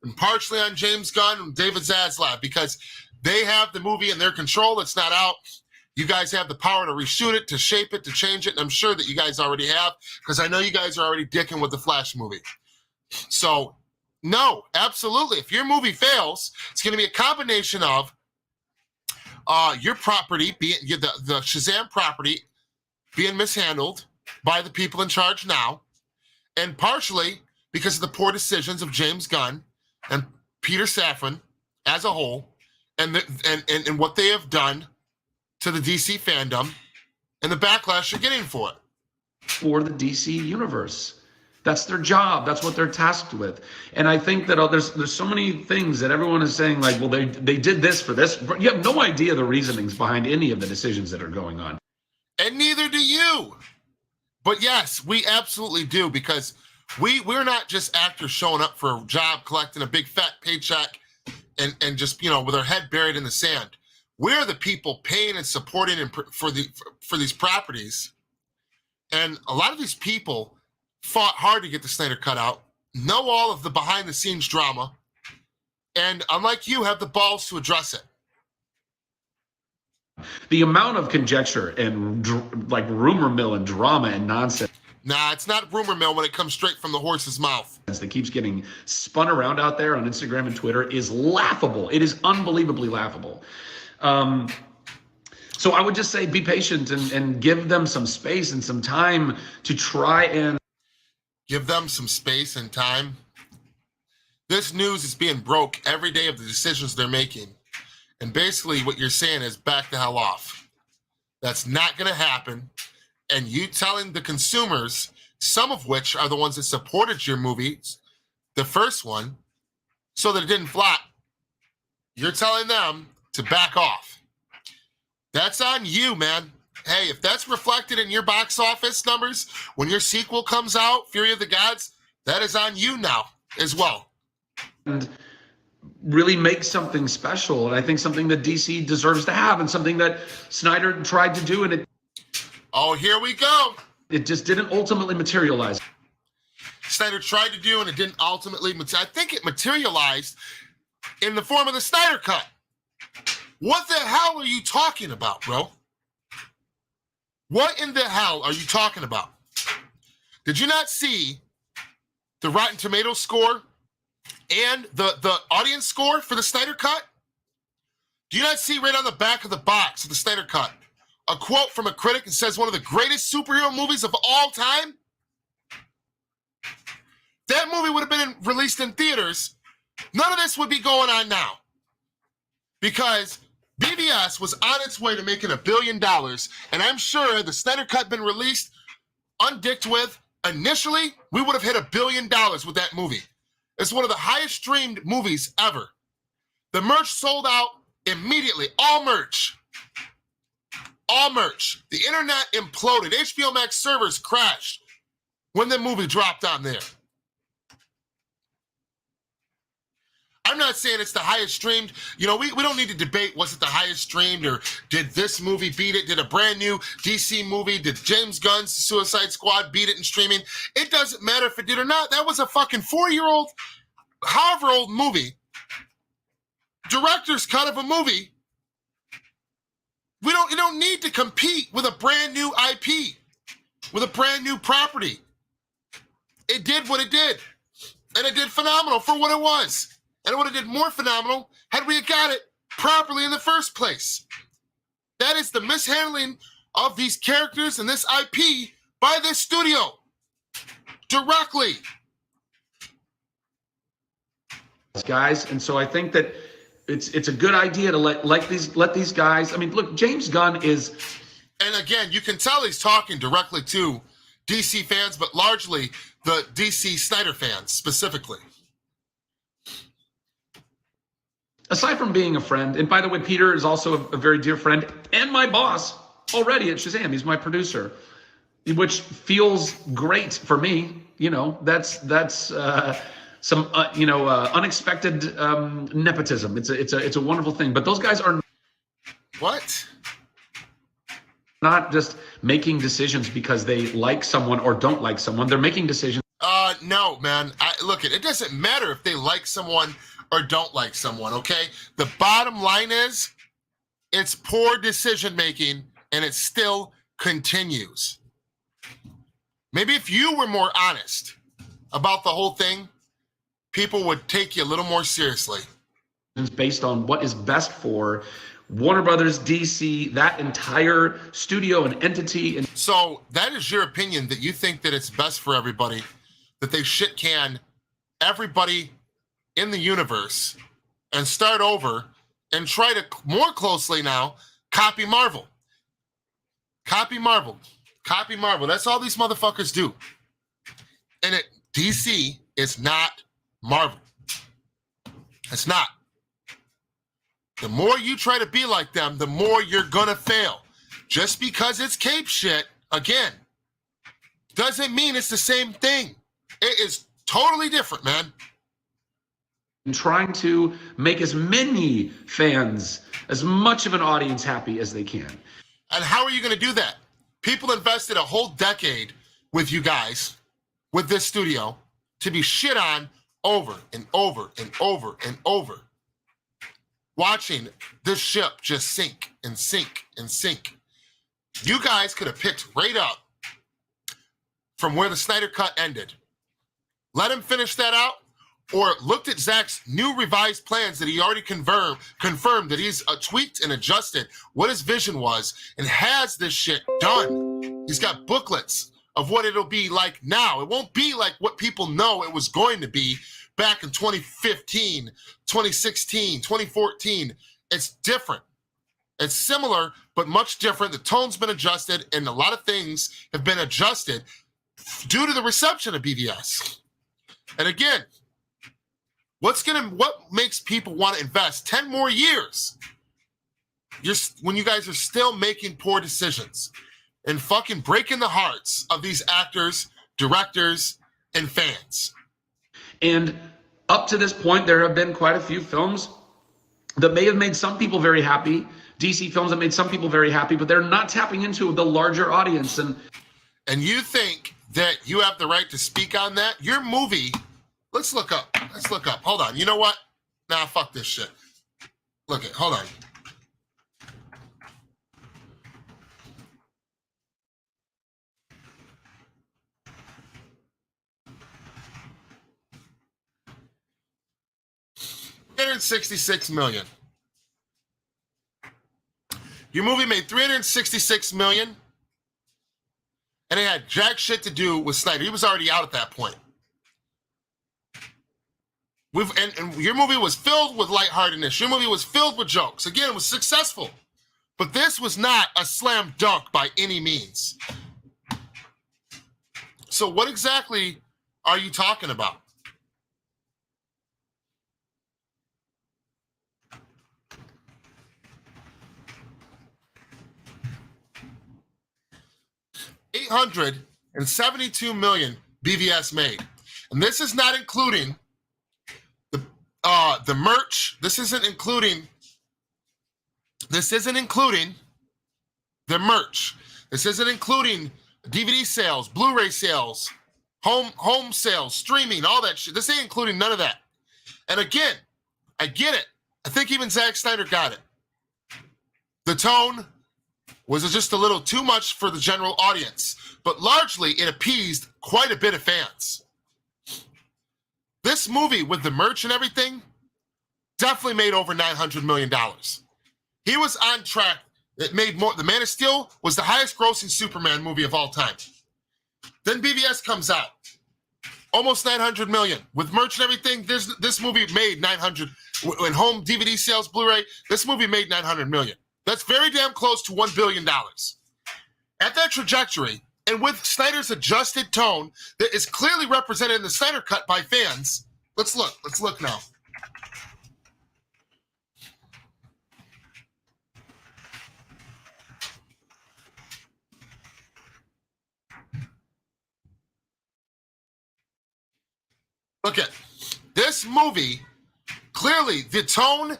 and partially on James Gunn and David Zaslav, because they have the movie in their control. It's not out. You guys have the power to reshoot it, to shape it, to change it, and I'm sure that you guys already have, because I know you guys are already dicking with the Flash movie. So, no, absolutely. If your movie fails, it's going to be a combination of your property, the Shazam property, being mishandled by the people in charge now, and partially because of the poor decisions of James Gunn and Peter Safran as a whole, and what they have done to the DC fandom and the backlash you're getting for it. For the DC universe. That's their job. That's what they're tasked with. And I think that there's so many things that everyone is saying, like, well, they did this for this. You have no idea the reasonings behind any of the decisions that are going on. And neither do you. But yes, we absolutely do, because we're not just actors showing up for a job, collecting a big fat paycheck and just, with our head buried in the sand. We're the people paying and supporting for these properties. And a lot of these people fought hard to get the Snyder Cut out, know all of the behind-the-scenes drama, and unlike you, have the balls to address it. The amount of conjecture and rumor mill and drama and nonsense. Nah, it's not rumor mill when it comes straight from the horse's mouth. That keeps getting spun around out there on Instagram and Twitter is laughable. It is unbelievably laughable. So I would just say be patient and give them some space and some time to try and... Give them some space and time. This news is being broke every day of the decisions they're making. And basically what you're saying is back the hell off. That's not going to happen. And you telling the consumers, some of which are the ones that supported your movies, the first one, so that it didn't flop, you're telling them to back off. That's on you, man. Hey, if that's reflected in your box office numbers when your sequel comes out, Fury of the Gods, that is on you now as well. And really make something special, and I think something that DC deserves to have, and something that Snyder tried to do, and it... Oh, here we go. It just didn't ultimately materialize. Snyder tried to do, and it didn't ultimately materialize. I think it materialized in the form of the Snyder Cut. What the hell are you talking about, bro? What in the hell are you talking about? Did you not see the Rotten Tomatoes score and the audience score for the Snyder Cut? Do you not see right on the back of the box of the Snyder Cut a quote from a critic that says one of the greatest superhero movies of all time? That movie would have been released in theaters. None of this would be going on now because BVS was on its way to making $1 billion, and I'm sure the Snyder Cut been released undicked with. Initially, we would have hit $1 billion with that movie. It's one of the highest streamed movies ever. The merch sold out immediately. All merch. All merch. The internet imploded. HBO Max servers crashed when the movie dropped on there. I'm not saying it's the highest streamed. You know, we don't need to debate was it the highest streamed or did this movie beat it? Did a brand new DC movie, did James Gunn's Suicide Squad beat it in streaming? It doesn't matter if it did or not. That was a fucking 4-year-old, however old movie. Director's cut of a movie. You don't need to compete with a brand new IP, with a brand new property. It did what it did. And it did phenomenal for what it was. And it would have did more phenomenal had we got it properly in the first place. That is the mishandling of these characters and this IP by this studio. Directly. Guys, and so I think that it's a good idea to let these guys. I mean, look, James Gunn is. And again, you can tell he's talking directly to DC fans, but largely the DC Snyder fans specifically. Aside from being a friend, and by the way, Peter is also a very dear friend and my boss already at Shazam. He's my producer, which feels great for me. You know, that's some unexpected nepotism. It's a wonderful thing. But those guys are what? Not just making decisions because they like someone or don't like someone. They're making decisions. No, man. Look, it doesn't matter if they like someone or don't like someone, okay? The bottom line is it's poor decision making and it still continues. Maybe if you were more honest about the whole thing, people would take you a little more seriously. It's based on what is best for Warner Brothers, DC, that entire studio and entity. And so that is your opinion, that you think that it's best for everybody, that they shit can everybody in the universe and start over and try to more closely now copy Marvel. Copy Marvel. Copy Marvel. That's all these motherfuckers do. And DC is not Marvel. It's not. The more you try to be like them, the more you're gonna fail. Just because it's cape shit, again, doesn't mean it's the same thing. It is totally different, man. Trying to make as many fans, as much of an audience happy as they can. And how are you going to do that? People invested a whole decade with you guys, with this studio, to be shit on over and over and over and over. Watching this ship just sink and sink and sink. You guys could have picked right up from where the Snyder Cut ended. Let him finish that out. Or looked at Zach's new revised plans that he already confirmed that he's tweaked and adjusted what his vision was and has this shit done. He's got booklets of what it'll be like now. It won't be like what people know it was going to be back in 2015, 2016, 2014. It's different. It's similar, but much different. The tone's been adjusted and a lot of things have been adjusted due to the reception of BVS. And again, what makes people want to invest 10 more years when you guys are still making poor decisions and fucking breaking the hearts of these actors, directors, and fans? And up to this point, there have been quite a few films that may have made some people very happy, DC films that made some people very happy, but they're not tapping into the larger audience. And you think that you have the right to speak on that? Your movie... Let's look up. Hold on. You know what? Nah, fuck this shit. Look it. Hold on. $366 million. Your movie made $366 million, and it had jack shit to do with Snyder. He was already out at that point. And your movie was filled with lightheartedness. Your movie was filled with jokes. Again, it was successful. But this was not a slam dunk by any means. So what exactly are you talking about? $872 million BVS made. And this is not including the merch. This isn't including the merch. This isn't including DVD sales, Blu-ray sales, home sales, streaming, all that shit. This ain't including none of that. And again, I get it. I think even Zack Snyder got it. The tone was just a little too much for the general audience, but largely it appeased quite a bit of fans. This movie with the merch and everything definitely made over $900 million. He was on track. It made more. The Man of Steel was the highest grossing Superman movie of all time. Then BVS comes out. Almost $900 million. With merch and everything, this movie made $900. In home DVD sales, Blu-ray, this movie made $900 million. That's very damn close to $1 billion. At that trajectory, and with Snyder's adjusted tone that is clearly represented in the Snyder Cut by fans, let's look. Let's look now. Look at this movie. Clearly, the tone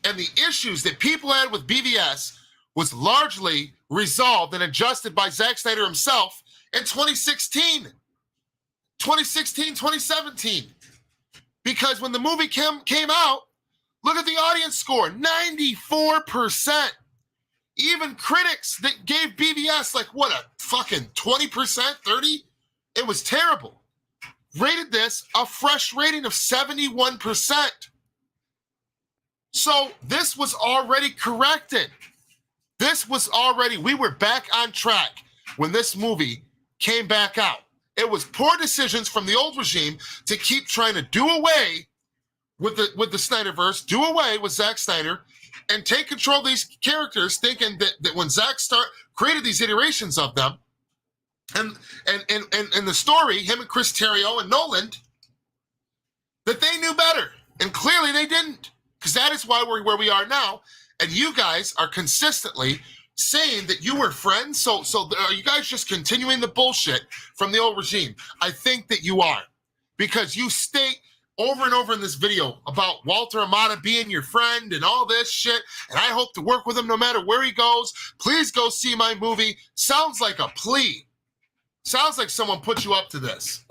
and the issues that people had with BVS was largely resolved and adjusted by Zack Snyder himself in 2016, 2017. Because when the movie came out, look at the audience score, 94%. Even critics that gave BVS like, what, a fucking 20%, 30%? It was terrible. Rated this a fresh rating of 71%. So this was already corrected. We were back on track when this movie came back out. It was poor decisions from the old regime to keep trying to do away with the Snyderverse, do away with Zack Snyder, and take control of these characters, thinking that when Zack created these iterations of them, and the story, him and Chris Terrio and Nolan, that they knew better. And clearly they didn't. Because that is why we're where we are now. And you guys are consistently saying that you were friends. So are you guys just continuing the bullshit from the old regime? I think that you are. Because you state over and over in this video about Walter Amada being your friend and all this shit. And I hope to work with him no matter where he goes. Please go see my movie. Sounds like a plea. Sounds like someone put you up to this.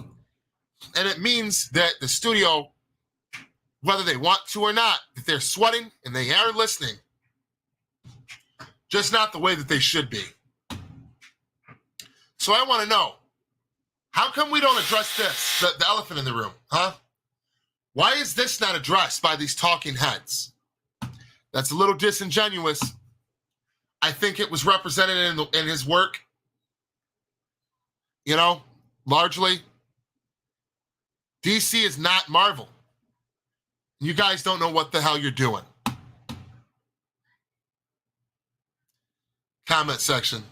And it means that the studio, whether they want to or not, that they're sweating and they are listening. Just not the way that they should be. So I want to know, how come we don't address this, the elephant in the room, huh? Why is this not addressed by these talking heads? That's a little disingenuous. I think it was represented in his work. You know, largely, DC is not Marvel. You guys don't know what the hell you're doing. Comment section.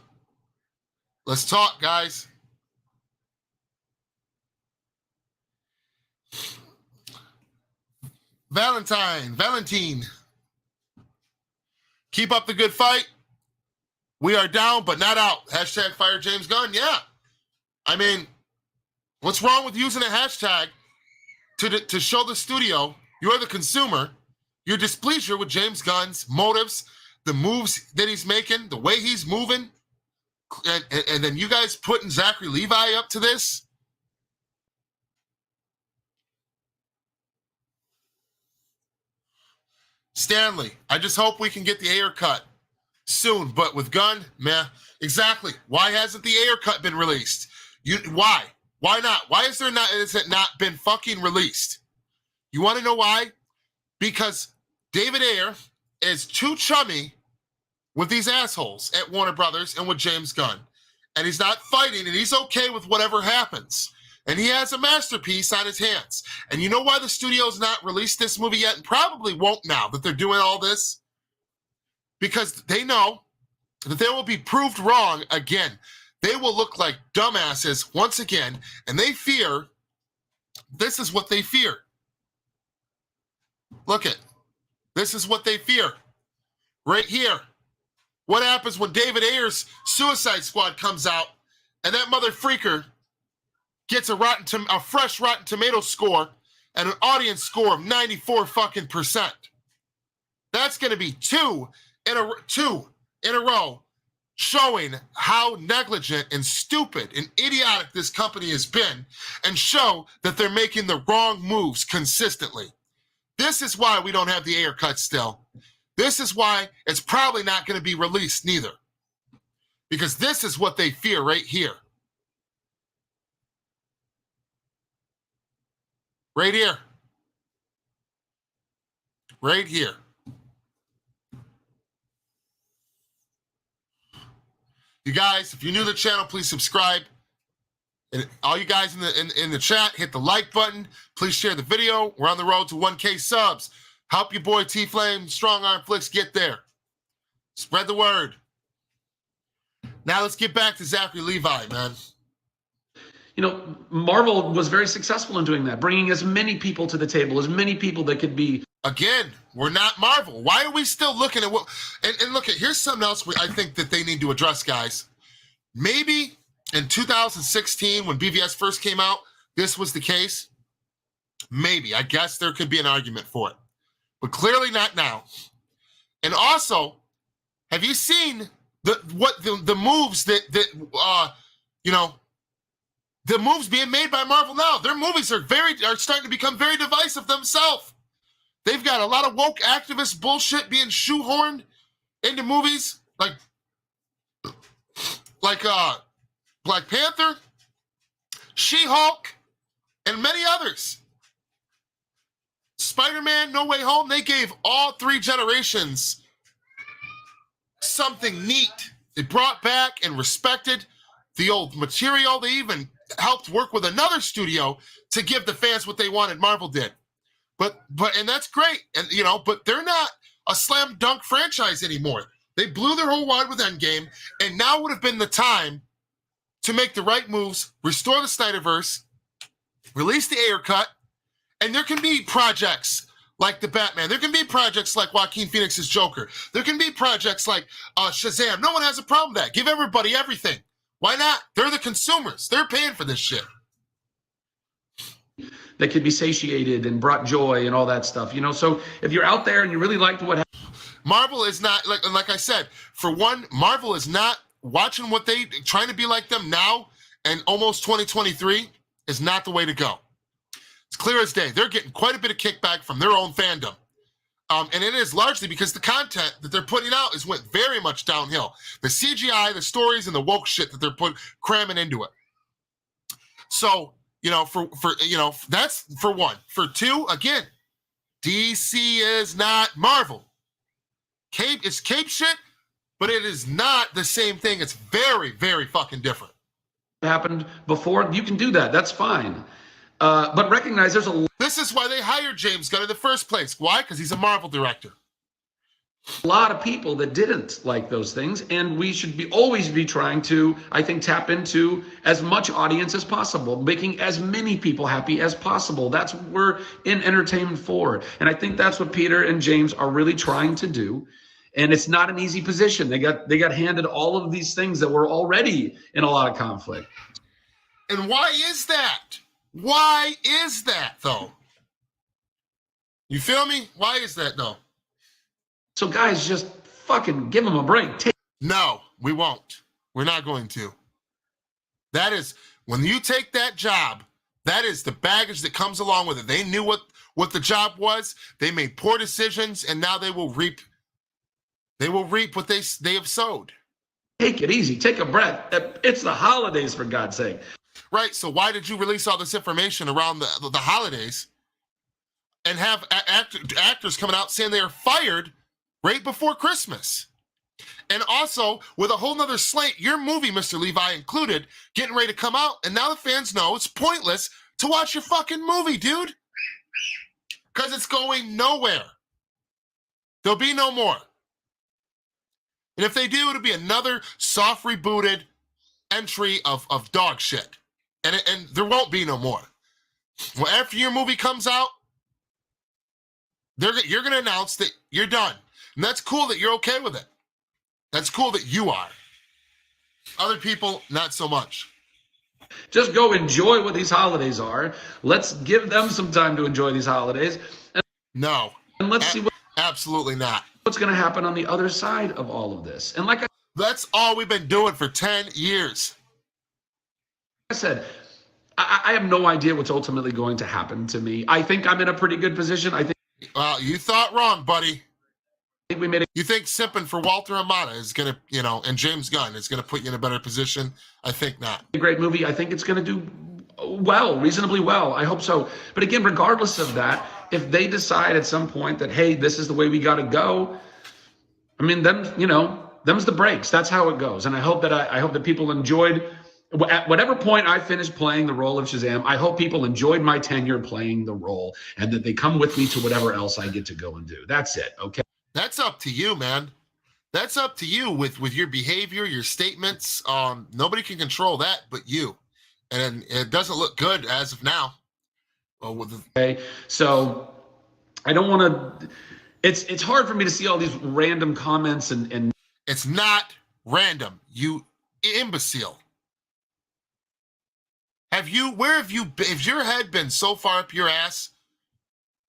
Let's talk, guys. Valentine. Keep up the good fight. We are down, but not out. Hashtag fire James Gunn. Yeah. I mean, what's wrong with using a hashtag to show the studio, you're the consumer, your displeasure with James Gunn's motives, the moves that he's making, the way he's moving, and then you guys putting Zachary Levi up to this? Stanley, I just hope we can get the Ayer cut soon, but with Gunn, meh. Exactly. Why hasn't the Ayer cut been released? Why? Why not? Why is it not been fucking released? You want to know why? because David Ayer is too chummy with these assholes at Warner Brothers and with James Gunn. And he's not fighting, and he's okay with whatever happens. And he has a masterpiece on his hands. And you know why the studio's not released this movie yet, and probably won't now that they're doing all this? Because they know that they will be proved wrong again. They will look like dumbasses once again, and they fear, this is what they fear. Look it. This is what they fear. Right here. What happens when David Ayer's Suicide Squad comes out and that mother freaker gets a fresh Rotten Tomato score and an audience score of 94 fucking percent? That's going to be two in a row showing how negligent and stupid and idiotic this company has been, and show that they're making the wrong moves consistently. This is why we don't have the Ayer cut still. This is why it's probably not going to be released neither. Because this is what they fear right here. Right here. Right here. You guys, if you're new to the channel, please subscribe. And all you guys in the chat, hit the like button. Please share the video. We're on the road to 1K subs. Help your boy T-Flame, Strong Arm Flix get there. Spread the word. Now let's get back to Zachary Levi, man. You know, Marvel was very successful in doing that, bringing as many people to the table, as many people that could be. Again, we're not Marvel. Why are we still looking at what? And look, here's something else I think that they need to address, guys. Maybe in 2016, when BVS first came out, this was the case. Maybe. I guess there could be an argument for it. But clearly not now. And also, have you seen the moves the moves being made by Marvel now? Their movies are starting to become very divisive themselves. They've got a lot of woke activist bullshit being shoehorned into movies like Black Panther, She-Hulk, and many others. Spider-Man, No Way Home, they gave all three generations something neat. They brought back and respected the old material. They even helped work with another studio to give the fans what they wanted. Marvel did. And that's great. And but they're not a slam dunk franchise anymore. They blew their whole wad with Endgame, and now would have been the time to make the right moves, restore the Snyderverse, release the Ayer cut, and there can be projects like the Batman. There can be projects like Joaquin Phoenix's Joker. There can be projects like Shazam. No one has a problem with that. Give everybody everything. Why not? They're the consumers. They're paying for this shit. That could be satiated and brought joy and all that stuff. So if you're out there and you really liked what happened. Marvel is not, like I said, for one, Marvel is not watching what they, trying to be like them now and almost 2023 is not the way to go. It's clear as day. They're getting quite a bit of kickback from their own fandom. And it is largely because the content that they're putting out is went very much downhill. The CGI, the stories, and the woke shit that they're cramming into it. So, that's for one. For two, again, DC is not Marvel. It's cape shit, but it is not the same thing. It's very, very fucking different. Happened before, you can do that. That's fine. But recognize there's This is why they hired James Gunn in the first place. Why? Because he's a Marvel director. A lot of people that didn't like those things, and we should always be trying to, I think, tap into as much audience as possible, making as many people happy as possible. That's what we're in entertainment for. And I think that's what Peter and James are really trying to do. And it's not an easy position. They got handed all of these things that were already in a lot of conflict. And why is that? Why is that, though? You feel me? Why is that, though? So, guys, just fucking give them a break. No, we won't. We're not going to. That is, when you take that job, that is the baggage that comes along with it. They knew what the job was. They made poor decisions, and now they will reap. They will reap what they have sowed. Take it easy. Take a breath. It's the holidays, for God's sake. Right, so why did you release all this information around the holidays? and have actors coming out saying they are fired right before Christmas. And also, with a whole nother slate, your movie, Mr. Levi included, getting ready to come out, and now the fans know it's pointless to watch your fucking movie, dude. Because it's going nowhere. There'll be no more. And if they do, it'll be another soft rebooted entry of dog shit. And there won't be no more. Well, after your movie comes out, you're going to announce that you're done. And that's cool that you're okay with it. That's cool that you are. Other people, not so much. Just go enjoy what these holidays are. Let's give them some time to enjoy these holidays. No. And let's see absolutely not. What's going to happen on the other side of all of this. And like that's all we've been doing for 10 years. I said, I have no idea what's ultimately going to happen to me. I think I'm in a pretty good position. I think. Well, you thought wrong, buddy. I think we made You think simping for Walter Amata is going to, and James Gunn is going to put you in a better position? I think not. A great movie. I think it's going to do well, reasonably well. I hope so. But again, regardless of that, if they decide at some point that, hey, this is the way we got to go, I mean, them's the breaks. That's how it goes. And I hope that people enjoyed. At whatever point I finished playing the role of Shazam, I hope people enjoyed my tenure playing the role and that they come with me to whatever else I get to go and do. That's it. Okay. That's up to you, man. That's up to you with your behavior, your statements. Nobody can control that but you. And it doesn't look good as of now. Okay. So I don't want to, it's hard for me to see all these random comments and it's not random, you imbecile. Where have you been? Has your head been so far up your ass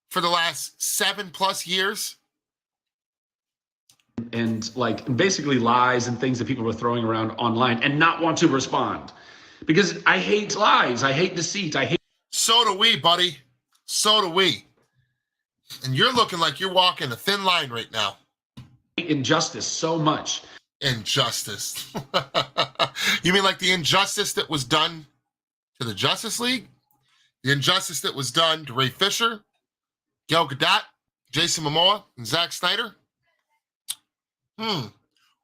for the last 7+ years? And like basically lies and things that people were throwing around online and not want to respond because I hate lies. I hate deceit. So do we, buddy. So do we. And you're looking like you're walking a thin line right now. Injustice so much. Injustice. You mean like the injustice that was done to the Justice League? The injustice that was done to Ray Fisher, Gal Gadot, Jason Momoa, and Zack Snyder?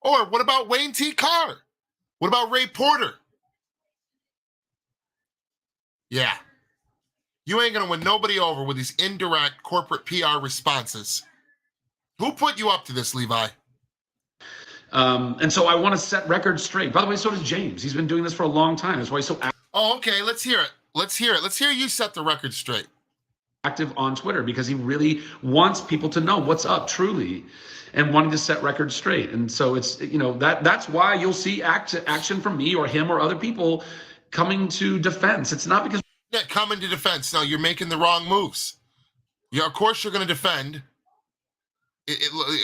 Or what about Wayne T. Carr? What about Ray Porter? Yeah. You ain't going to win nobody over with these indirect corporate PR responses. Who put you up to this, Levi? And so I want to set records straight. By the way, so does James. He's been doing this for a long time. That's why he's so Oh, okay. Let's hear it. Let's hear it. Let's hear you set the record straight. Active on Twitter because he really wants people to know what's up truly and wanting to set records straight. And so it's, that's why you'll see action from me or him or other people coming to defense. It's not because coming to defense. No, you're making the wrong moves. Yeah, of course you're going to defend.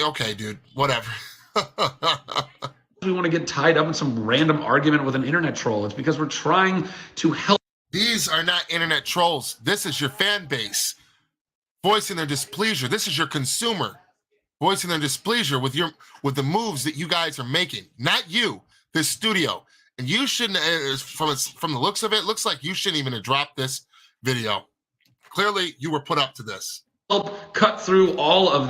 Okay, dude, whatever. we want to get tied up in some random argument with an internet troll. It's because we're trying to help. These are not internet trolls. This is your fan base voicing their displeasure. This is your consumer voicing their displeasure with the moves that you guys are making. Not you, this studio. And you shouldn't, from the looks of it, looks like you shouldn't even have dropped this video. Clearly, you were put up to this. Help cut through all of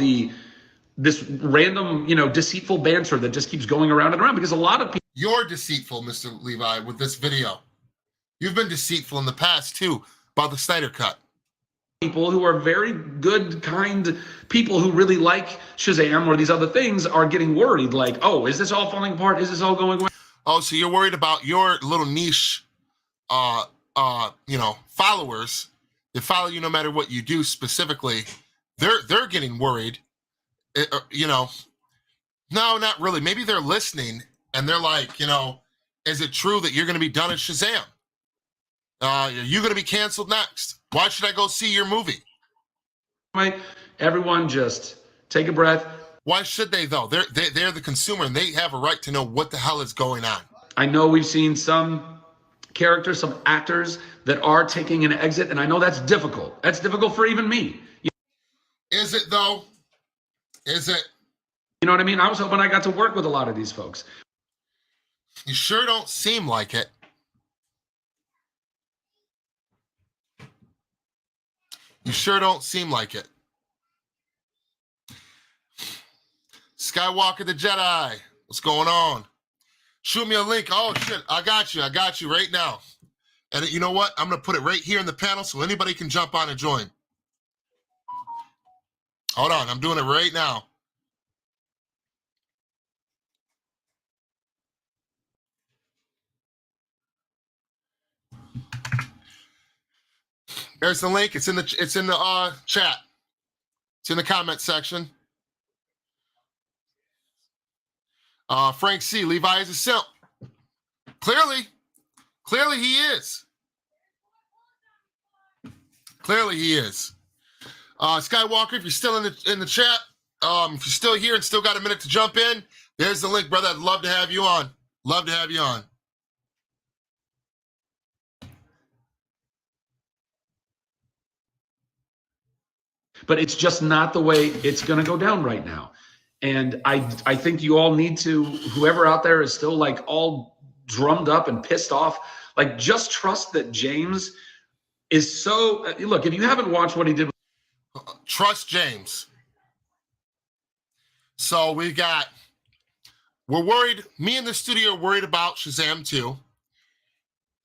this random, deceitful banter that just keeps going around and around because a lot of people. You're deceitful, Mr. Levi, with this video. You've been deceitful in the past, too, about the Snyder Cut. People who are very good, kind people who really like Shazam or these other things are getting worried. Like, oh, is this all falling apart? Is this all going away? Oh, so you're worried about your little niche, followers that follow you no matter what you do specifically. They're getting worried. No, not really. Maybe they're listening and they're like, is it true that you're going to be done at Shazam? Are you going to be canceled next? Why should I go see your movie? Everyone just take a breath. Why should they, though? They're the consumer, and they have a right to know what the hell is going on. I know we've seen some characters, some actors that are taking an exit, and I know that's difficult. That's difficult for even me. Is it, though? Is it? You know what I mean? I was hoping I got to work with a lot of these folks. You sure don't seem like it. You sure don't seem like it. Skywalker the Jedi. What's going on? Shoot me a link. Oh, shit. I got you. I got you right now. And you know what? I'm going to put it right here in the panel so anybody can jump on and join. Hold on. I'm doing it right now. There's the link. It's in the chat. It's in the comment section. Frank C. Levi is a simp. Clearly he is. Clearly he is. Skywalker, if you're still in the chat, if you're still here and still got a minute to jump in, there's the link, brother. I'd love to have you on. Love to have you on. But it's just not the way it's going to go down right now. And I think you all need to, whoever out there is still like all drummed up and pissed off, like just trust that James is so, look, if you haven't watched what he did. Trust James. So we're worried, me in the studio are worried about Shazam 2.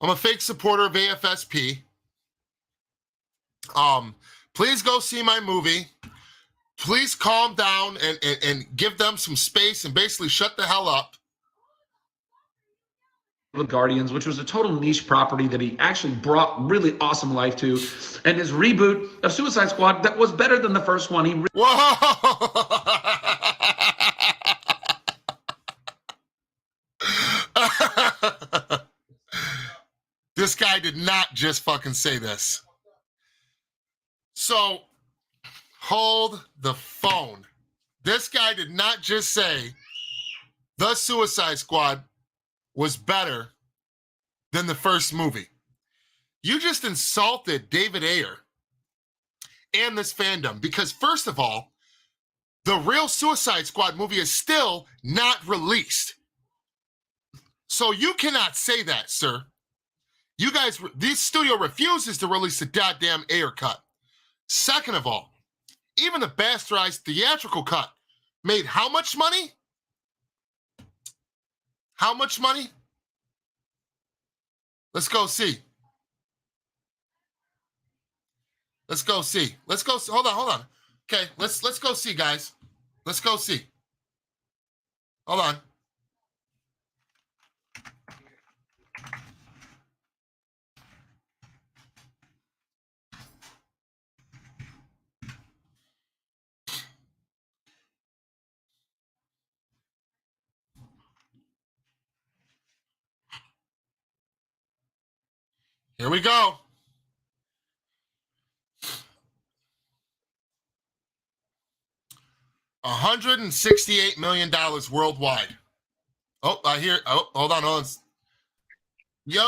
I'm a fake supporter of AFSP. Please go see my movie. Please calm down and give them some space and basically shut the hell up. With Guardians, which was a total niche property that he actually brought really awesome life to, and his reboot of Suicide Squad that was better than the first one. Whoa! This guy did not just fucking say this. So, hold the phone. This guy did not just say the Suicide Squad was better than the first movie. You just insulted David Ayer and this fandom because, first of all, the real Suicide Squad movie is still not released. So you cannot say that, sir. You guys, this studio refuses to release the goddamn Ayer cut. Second of all, even the bastardized theatrical cut made how much money? How much money? Let's go see. Let's go see. Let's go. Hold on. Okay, let's go see, guys. Let's go see. Hold on. Here we go. $168 million worldwide. Oh, I hear. Oh, hold on. Yo,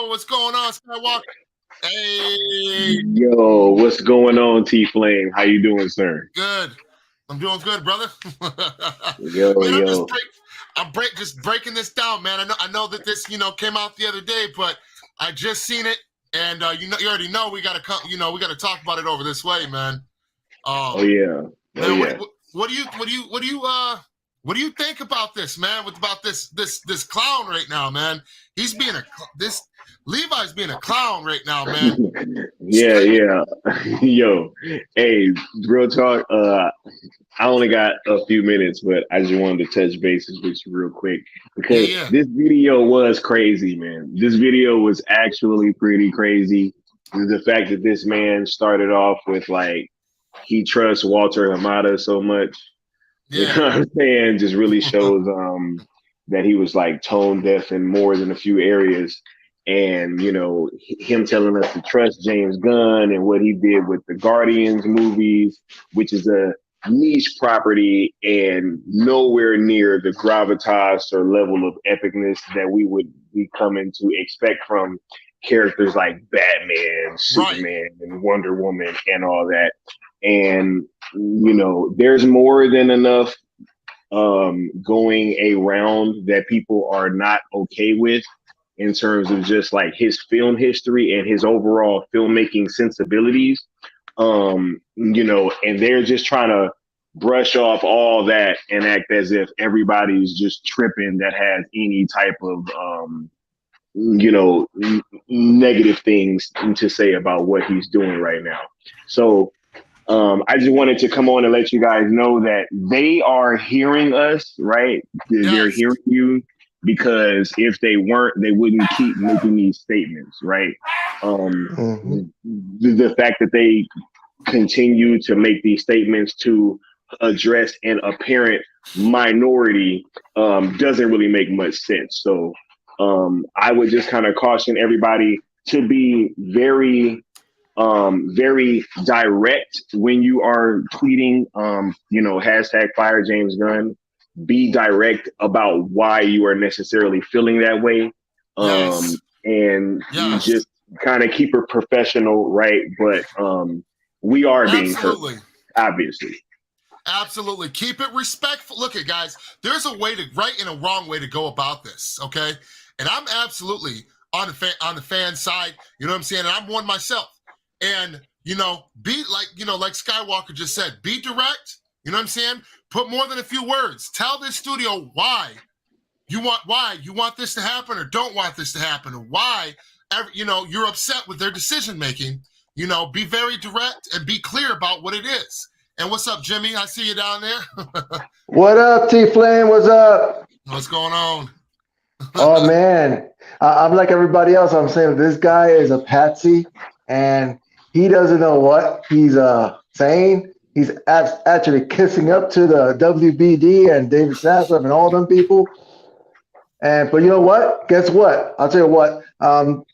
what's going on, Skywalker? Hey. Yo, what's going on, T-Flame? How you doing, sir? Good. I'm doing good, brother. Yo. I'm just breaking this down, man. I know that this, came out the other day, but I just seen it, and you already know we gotta come. We gotta talk about it over this way, man. Oh yeah. Man, what do you think about this, man? About this clown right now, man? He's being Levi's being a clown right now, man. yeah. Yo, hey, real talk. I only got a few minutes, but I just wanted to touch bases with you real quick because This video was crazy, man. This video was actually pretty crazy. The fact that this man started off with like he trusts Walter Hamada so much. You know what I'm saying? Just really shows that he was like tone deaf in more than a few areas. And, him telling us to trust James Gunn and what he did with the Guardians movies, which is a niche property and nowhere near the gravitas or level of epicness that we would be coming to expect from characters like Batman, Superman, and Wonder Woman and all that. And, there's more than enough going around that people are not okay with in terms of just like his film history and his overall filmmaking sensibilities. You know, and they're just trying to brush off all that and act as if everybody's just tripping that has any type of you know, negative things to say about what he's doing right now. So I just wanted to come on and let you guys know that they are hearing us, right? They're hearing you, because if they weren't, they wouldn't keep making these statements, right? The fact that they continue to make these statements to address an apparent minority doesn't really make much sense. So I would just kind of caution everybody to be very direct when you are tweeting, you know, hashtag fire James Gunn. Be direct about why you are necessarily feeling that way. And just kind of keep it professional, right? But we are being hurt, obviously. Absolutely. Keep it respectful. Look at guys, there's a way to right and a wrong way to go about this. Okay. And I'm absolutely on the fan side. You know what I'm saying? And I'm one myself. And, you know, be like, you know, like Skywalker just said, be direct. You know what I'm saying? Put more than a few words. Tell this studio why you want this to happen or don't want this to happen, or why, you know, you're upset with their decision making. You know, be very direct and be clear about what it is. And what's up, Jimmy? I see you down there. What up, T-Flame? What's up? What's going on? Oh, man. I'm like everybody else. I'm saying this guy is a patsy, and he doesn't know what he's saying. He's actually kissing up to the WBD and David Zaslav and all them people. But you know what? Guess what? I'll tell you what.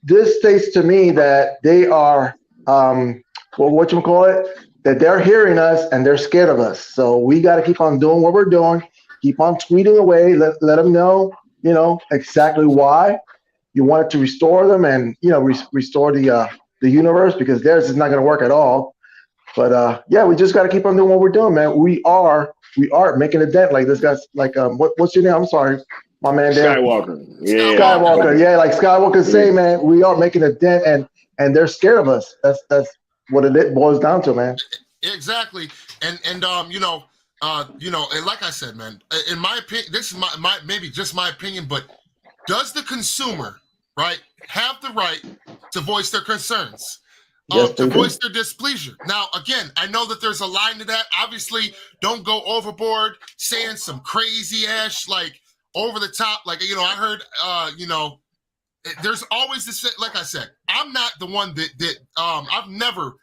This states to me that they are, that they're hearing us and they're scared of us. So we got to keep on doing what we're doing. Keep on tweeting away. Let them know, you know, exactly why you wanted to restore them and, you know, restore the universe, because theirs is not going to work at all. But yeah, we just got to keep on doing what we're doing, man. We are making a dent. Like this guy's like, what's your name? I'm sorry, my man. Skywalker. Yeah. Skywalker. Yeah, like Skywalker say, man, we are making a dent, and they're scared of us. That's what it boils down to, man. Exactly. And you know, and like I said, man, in my opinion, this is my maybe just my opinion, but does the consumer, right, have the right to voice their concerns? To voice their displeasure. Now, again, I know that there's a line to that. Obviously, don't go overboard saying some crazy ass, like over the top. Like, you know, I heard, you know, there's always this, like I said, I'm not the one that I've never,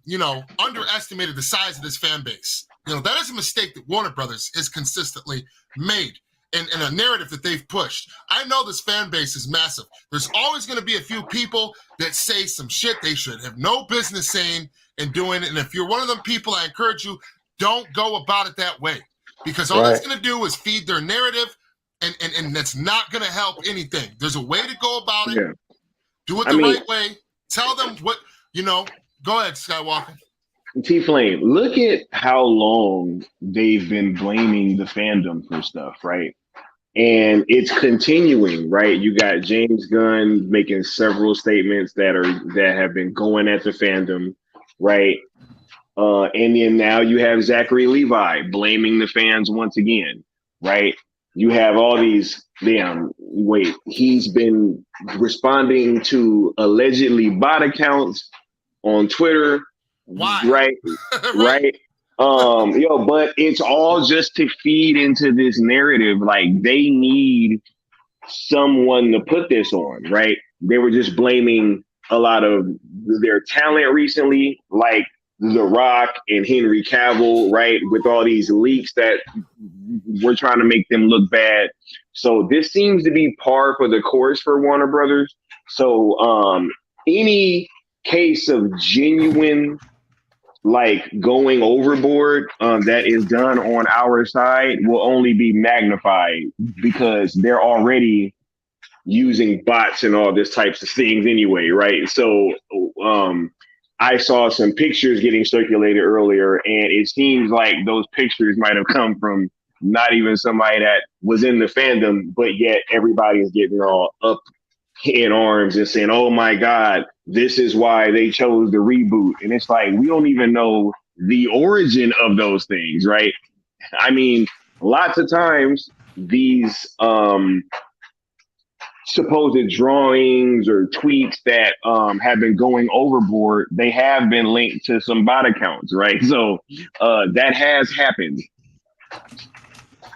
you know, underestimated the size of this fan base. You know, that is a mistake that Warner Brothers has consistently made. In a narrative that they've pushed. I know this fan base is massive. There's always going to be a few people that say some shit they should have no business saying and doing. And if you're one of them people, I encourage you, don't go about it that way, because all that's going to do is feed their narrative, and that's not going to help anything. There's a way to go about it. Yeah. Do it the right way. Tell them what, you know. Go ahead, Skywalker. T-Flame, look at how long they've been blaming the fandom for stuff, right? And it's continuing, right? You got James Gunn making several statements that have been going at the fandom, right? And then now you have Zachary Levi blaming the fans once again, right? You have all these, he's been responding to allegedly bot accounts on Twitter. Why? Right. Right. But it's all just to feed into this narrative. Like, they need someone to put this on, right? They were just blaming a lot of their talent recently, like The Rock and Henry Cavill, right? With all these leaks that we're trying to make them look bad. So this seems to be par for the course for Warner Brothers. So any case of genuine, like, going overboard that is done on our side will only be magnified, because they're already using bots and all this types of things anyway, right? So I saw some pictures getting circulated earlier, and it seems like those pictures might have come from not even somebody that was in the fandom, but yet everybody is getting all up in arms and saying, "Oh my God, this is why they chose the reboot." And it's like we don't even know the origin of those things, right? I mean, lots of times these supposed drawings or tweets that have been going overboard, they have been linked to some bot accounts, right? So that has happened.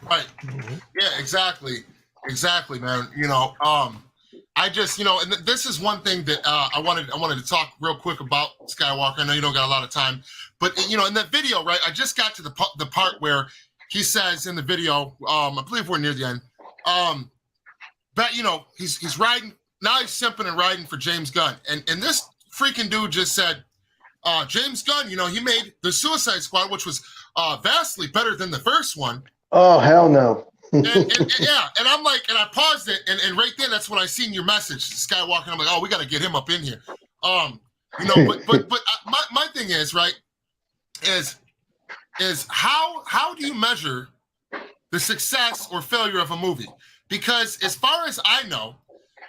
Right. Yeah, exactly, man. I just, and this is one thing that I wanted to talk real quick about, Skywalker. I know you don't got a lot of time, but in that video, right? I just got to the part where he says in the video, I believe we're near the end, that he's riding now. He's simping and riding for James Gunn, and this freaking dude just said, James Gunn, he made the Suicide Squad, which was vastly better than the first one. Oh, hell no. and I'm like, and I paused it, and right then that's when I seen your message, Skywalker. And I'm like, oh, we got to get him up in here. But my thing is, right, is how do you measure the success or failure of a movie? Because as far as I know,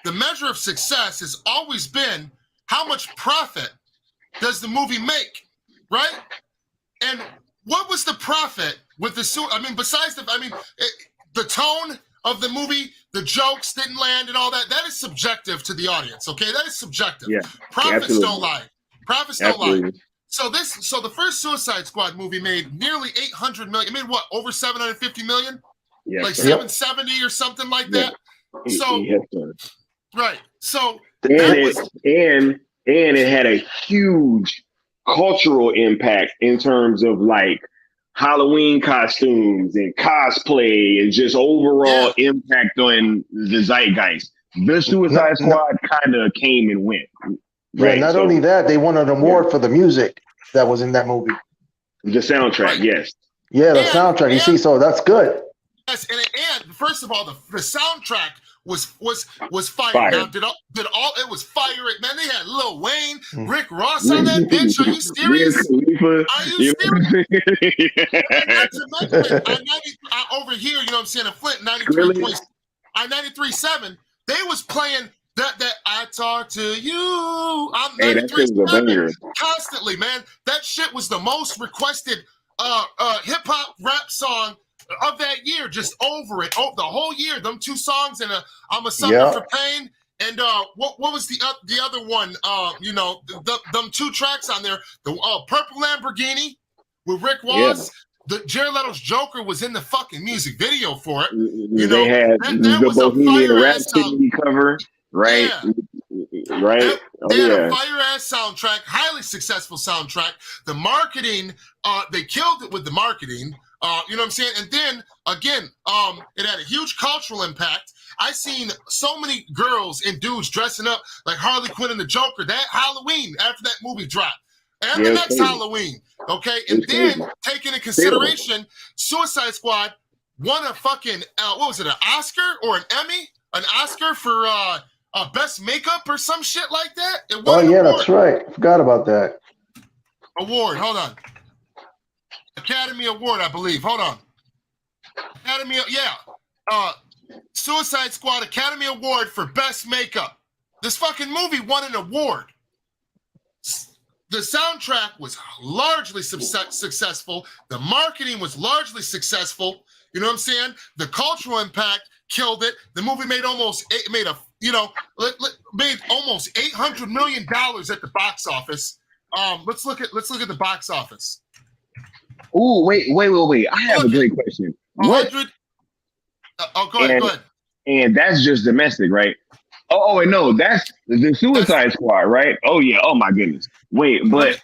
the measure of success has always been how much profit does the movie make, right? And what was the profit with besides the tone of the movie, the jokes didn't land and all that. That is subjective to the audience, okay? That is subjective. Yeah, Profits don't lie. Profits don't lie. So the first Suicide Squad movie made nearly 800 million. It made what, over 750 million? Yeah, like 770 or something like that. So right. So and it had a huge cultural impact in terms of like Halloween costumes and cosplay and just overall impact on the zeitgeist. The Suicide Squad kind of came and went. Right? Not only that, they won an award for the music that was in that movie. The soundtrack, yes. Yeah, the soundtrack. You see, so that's good. Yes, and first of all, the soundtrack was fire. Now, did all it was fire? Man, they had Lil Wayne, Rick Ross on that bitch. Are you serious? Are you serious? Not to mention, over here, you know what I'm saying, in Flint, 93.7, they was playing that I talk to you. I'm 93.7 constantly, man. That shit was the most requested hip hop rap song of that year, just over it, the whole year. Them two songs and I'm a sucker for pain. And what was the other one? Them two tracks on there. The Purple Lamborghini with Rick Ross. The Jared Leto's Joker was in the fucking music video for it. They had the Bohemian Rhapsody cover, right? Yeah. Right. They had a fire ass soundtrack, highly successful soundtrack. The marketing, they killed it with the marketing. You know what I'm saying? And then again, it had a huge cultural impact. I seen so many girls and dudes dressing up like Harley Quinn and the Joker that Halloween after that movie dropped. And the next Halloween. Okay. And then taking into consideration, Suicide Squad won a fucking what was it, an Oscar or an Emmy? An Oscar for best makeup or some shit like that? It won an award. That's right. I forgot about that. Award, hold on. Academy Award, I believe. Hold on. Suicide Squad Academy Award for Best Makeup. This fucking movie won an award. The soundtrack was largely successful. The marketing was largely successful. You know what I'm saying? The cultural impact killed it. The movie made almost $800 million at the box office. Let's look at the box office. Oh, wait. I have a great question. What? Go ahead. And that's just domestic, right? Oh, no, that's the Suicide Squad, right? Oh, yeah. Oh, my goodness. Wait, but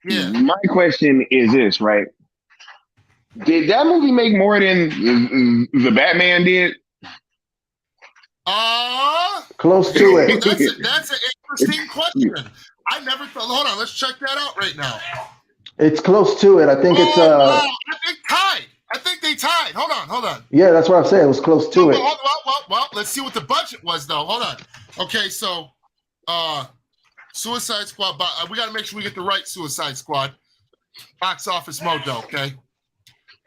my question is this, right? Did that movie make more than the Batman did? Close to it. That's an interesting question. I never thought. Hold on, let's check that out right now. It's close to it. I think it's I think tied. I think they tied. Hold on. Yeah, that's what I'm saying. It was close to it. Well, let's see what the budget was though. Hold on. Okay, so Suicide Squad. We got to make sure we get the right Suicide Squad box office mojo.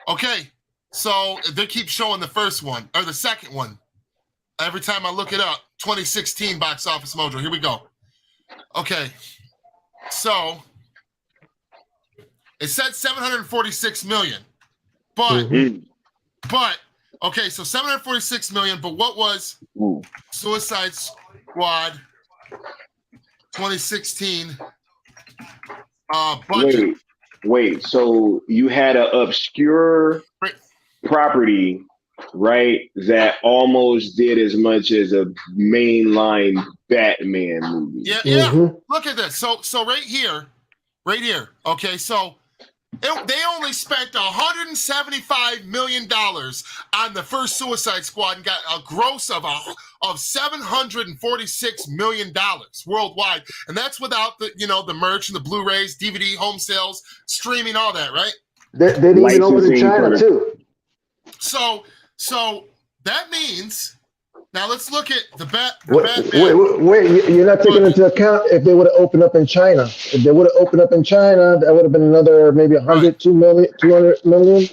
Okay. So they keep showing the first one or the second one every time I look it up. 2016 box office mojo. Here we go. Okay, so it said 746 million, but okay, so 746 million. But what was Suicide Squad 2016 budget? Wait. So you had an obscure property, right? That almost did as much as a mainline Batman movie. Yeah. Look at this. So right here. Okay, so they only spent $175 million on the first Suicide Squad and got a gross of $746 million worldwide, and that's without the merch and the Blu-rays, DVD, home sales, streaming, all that, right? They didn't even open in China too. So that means. Now let's look at the Batman. Wait, you're not taking into account if they would have opened up in China. If they would have opened up in China, that would have been another maybe 200 million.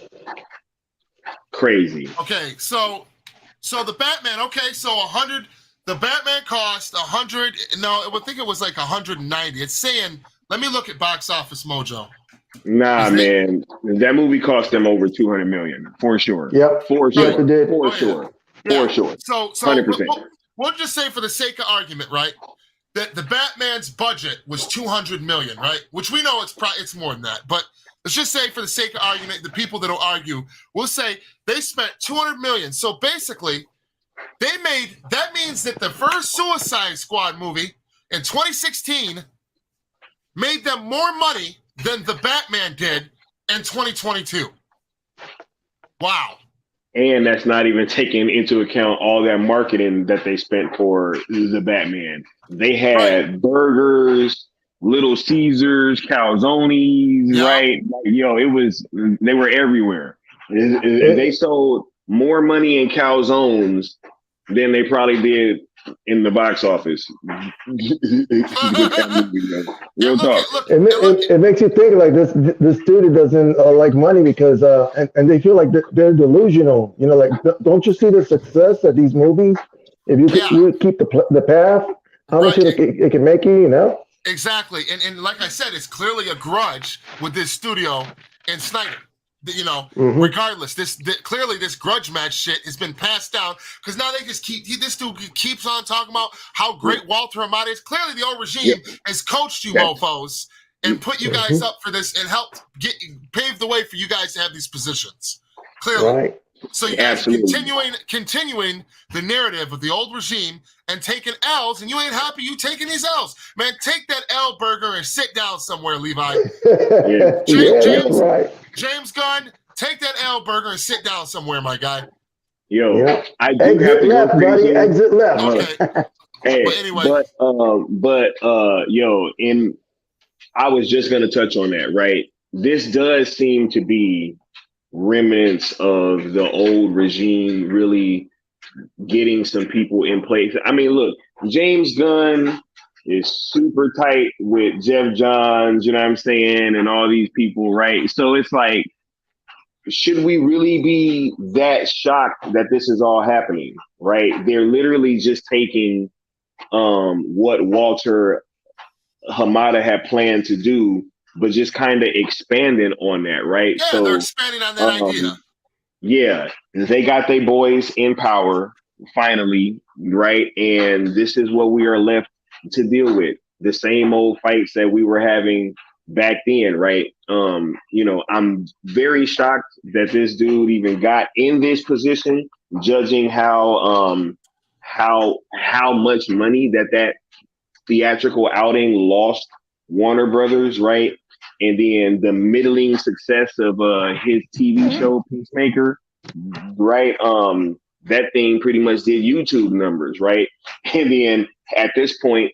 Crazy. Okay, so the Batman, so 100, the Batman cost 100, no, I think it was like 190. It's saying, let me look at Box Office Mojo. Nah, man, that movie cost them over 200 million, for sure. Yep. For sure. Yes, it did. For sure. Yeah. For sure. So 100%. We'll just say for the sake of argument, right, that the Batman's budget was 200 million, right? Which we know it's more than that. But let's just say for the sake of argument, the people that'll argue, we'll say they spent 200 million. So basically, that means that the first Suicide Squad movie in 2016 made them more money than the Batman did in 2022. Wow. And that's not even taking into account all that marketing that they spent for the Batman. They had burgers, Little Caesars, calzones, right? Like, they were everywhere. They sold more money in calzones than they probably did in the box office. Real talk. It makes you think like this studio doesn't like money because and they feel like they're delusional. Like don't you see the success of these movies? If you keep the path, how much it can make you, Exactly, and like I said, it's clearly a grudge with this studio and Snyder. Regardless, clearly this grudge match shit has been passed down because now they just this dude keeps on talking about how great Walter Amati is. Clearly, the old regime has coached you mofos and put you guys up for this and helped pave the way for you guys to have these positions. Clearly, right. So you guys are continuing the narrative of the old regime and taking L's, and you ain't happy you taking these L's. Man, take that L burger and sit down somewhere, Levi. James Gunn, take that L burger and sit down somewhere, my guy. I do have to left, go crazy. buddy. Exit left. Okay. Hey, but anyway. And I was just gonna touch on that, right? This does seem to be remnants of the old regime really getting some people in place. I mean, look, James Gunn is super tight with Jeff Johns, you know what I'm saying, and all these people, right? So it's like, should we really be that shocked that this is all happening, right? They're literally just taking what Walter Hamada had planned to do, but just kind of expanding on that, right? Yeah, so they're expanding on that idea. Yeah, they got their boys in power, finally, right? And this is what we are left to deal with. The same old fights that we were having back then, right? I'm very shocked that this dude even got in this position, judging how much money that theatrical outing lost Warner Brothers, right? And then the middling success of his TV show Peacemaker, right? That thing pretty much did YouTube numbers, right? And then at this point,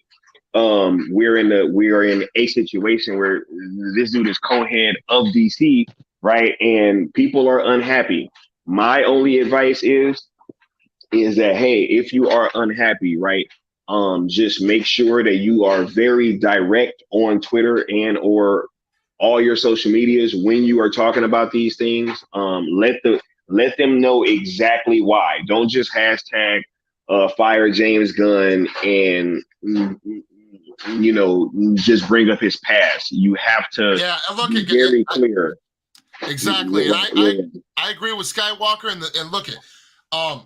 we are in a situation where this dude is co-head of DC, right? And people are unhappy. My only advice is that, hey, if you are unhappy, right, just make sure that you are very direct on Twitter and or all your social medias when you are talking about these things. Let them know exactly why. Don't just hashtag fire James Gunn and just bring up his past. You have to be very clear. Exactly. And I agree with Skywalker and look at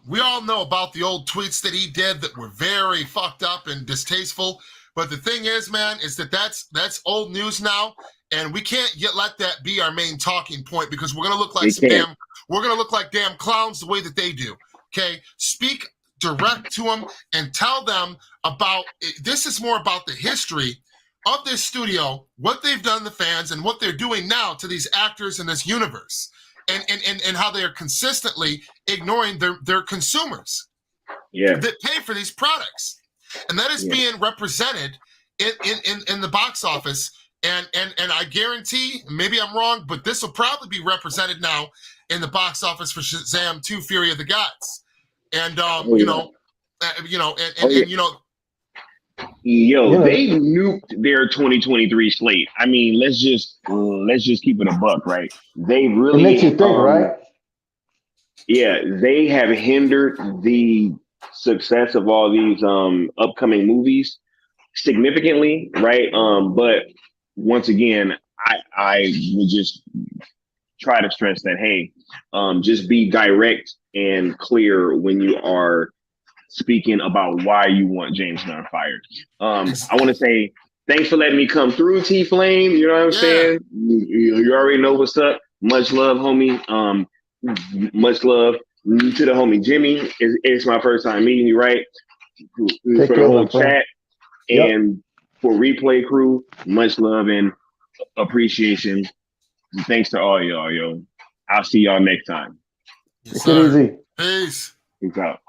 we all know about the old tweets that he did that were very fucked up and distasteful. But the thing is, man, is that's old news now, and we can't let that be our main talking point because we're gonna look like damn clowns the way that they do. Okay, speak direct to them and tell them about this is more about the history of this studio, what they've done to the fans, and what they're doing now to these actors in this universe, and how they are consistently ignoring their consumers that pay for these products. And that is being represented in the box office. And I guarantee, maybe I'm wrong, but this will probably be represented now in the box office for Shazam 2: Fury of the Gods. And they nuked their 2023 slate. I mean, let's just keep it a buck, right? They really it makes you think, right? Yeah, they have hindered the success of all these upcoming movies significantly, right? But once again, I would just try to stress that, hey, just be direct and clear when you are speaking about why you want James Gunn fired. I want to say thanks for letting me come through, T Flame. You know what I'm saying? You already know what's up. Much love, homie. Much love to the homie Jimmy. It's my first time meeting you, right? For the whole chat and for Replay crew, much love and appreciation. Thanks to all y'all, yo. I'll see y'all next time. Take it easy. Peace. Peace out.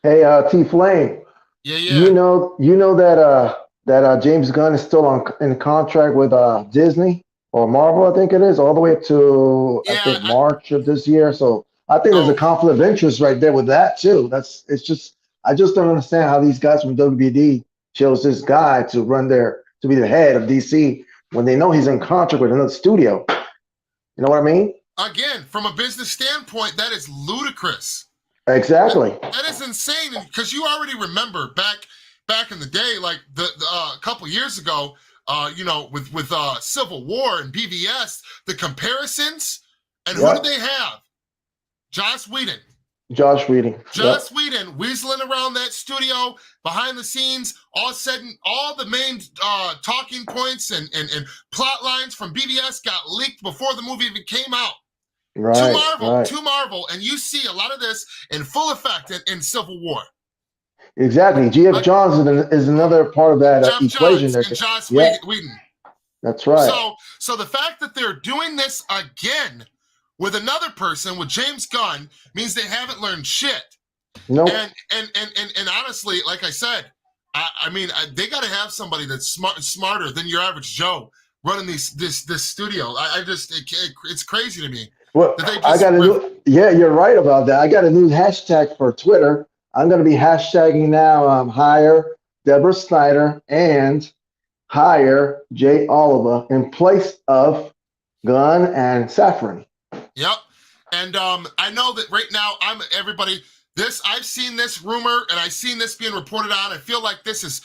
Hey, T Flame. Yeah. You know that James Gunn is still in contract with Disney or Marvel, I think it is, all the way up to March of this year. So I think there's a conflict of interest right there with that too. I just don't understand how these guys from WBD chose this guy to be the head of DC when they know he's in contract with another studio. You know what I mean? Again, from a business standpoint, that is ludicrous. Exactly. That is insane because you already remember back in the day, like the a couple years ago, with Civil War and BVS, the comparisons, and who did they have? Joss Whedon. Joss Whedon weaseling around that studio behind the scenes, all the main talking points and plot lines from BVS got leaked before the movie even came out. To Marvel, and you see a lot of this in full effect in Civil War. Exactly. G.F. Johns is another part of that equation. And Joss Whedon. That's right. So the fact that they're doing this again with another person, with James Gunn, means they haven't learned shit. Nope. And honestly, like I said, I mean, they got to have somebody that's smarter than your average Joe running this studio. It's crazy to me. Well, you're right about that. I got a new hashtag for Twitter. I'm going to be hashtagging now hire Deborah Snyder and hire Jay Oliver in place of Gunn and Safran. Yep. And I know that right now I've seen this rumor and I've seen this being reported on. I feel like this is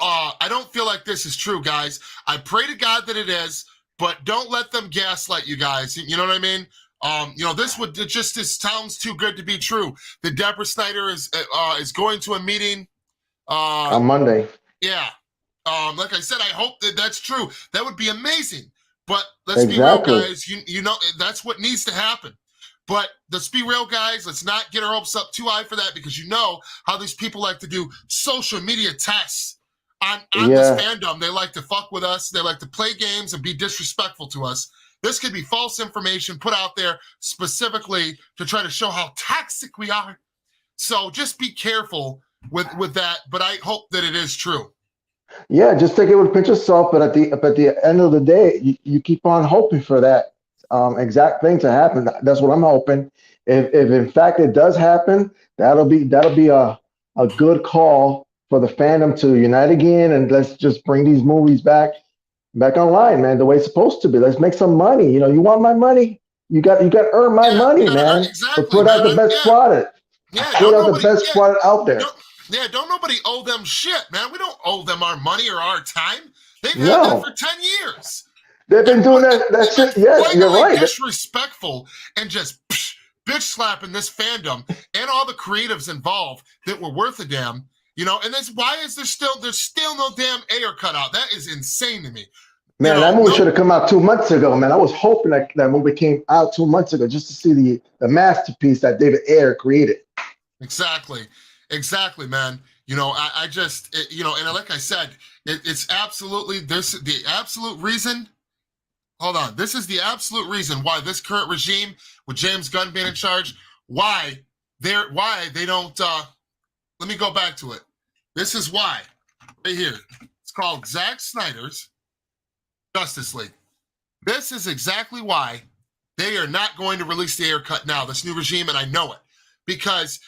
I don't feel like this is true, guys. I pray to God that it is, but don't let them gaslight you guys. You know what I mean? This sounds too good to be true. That Deborah Snyder is going to a meeting on Monday. Yeah. Like I said, I hope that that's true. That would be amazing. But let's be real, guys. You know that's what needs to happen. But let's be real, guys. Let's not get our hopes up too high for that because you know how these people like to do social media tests on this fandom. They like to fuck with us. They like to play games and be disrespectful to us. This could be false information put out there specifically to try to show how toxic we are. So just be careful with that. But I hope that it is true. Yeah, just take it with a pinch of salt. But at the end of the day, you keep on hoping for that exact thing to happen. That's what I'm hoping. If in fact it does happen, that'll be a good call for the fandom to unite again, and let's just bring these movies back online, man, the way it's supposed to be. Let's make some money. You know, you want my money? You got to earn my money, man. Exactly, to put out the best product. Yeah, put out the best product out there. Don't nobody owe them shit, man. We don't owe them our money or our time. They've had that for 10 years. They've been doing that shit. Yes, you're right. Disrespectful and just bitch slapping this fandom and all the creatives involved that were worth a damn. And that's why is there's still no damn Ayer cut out. That is insane to me. Man, that movie should have come out 2 months ago, man. I was hoping that movie came out 2 months ago just to see the masterpiece that David Ayer created. Exactly, man. I just, and like I said, it's absolutely, there's the absolute reason. Hold on. This is the absolute reason why this current regime with James Gunn being in charge, why they don't, let me go back to it. This is why, right here. It's called Zack Snyder's Justice League. This is exactly why they are not going to release the Ayer cut now, this new regime, and I know it. Because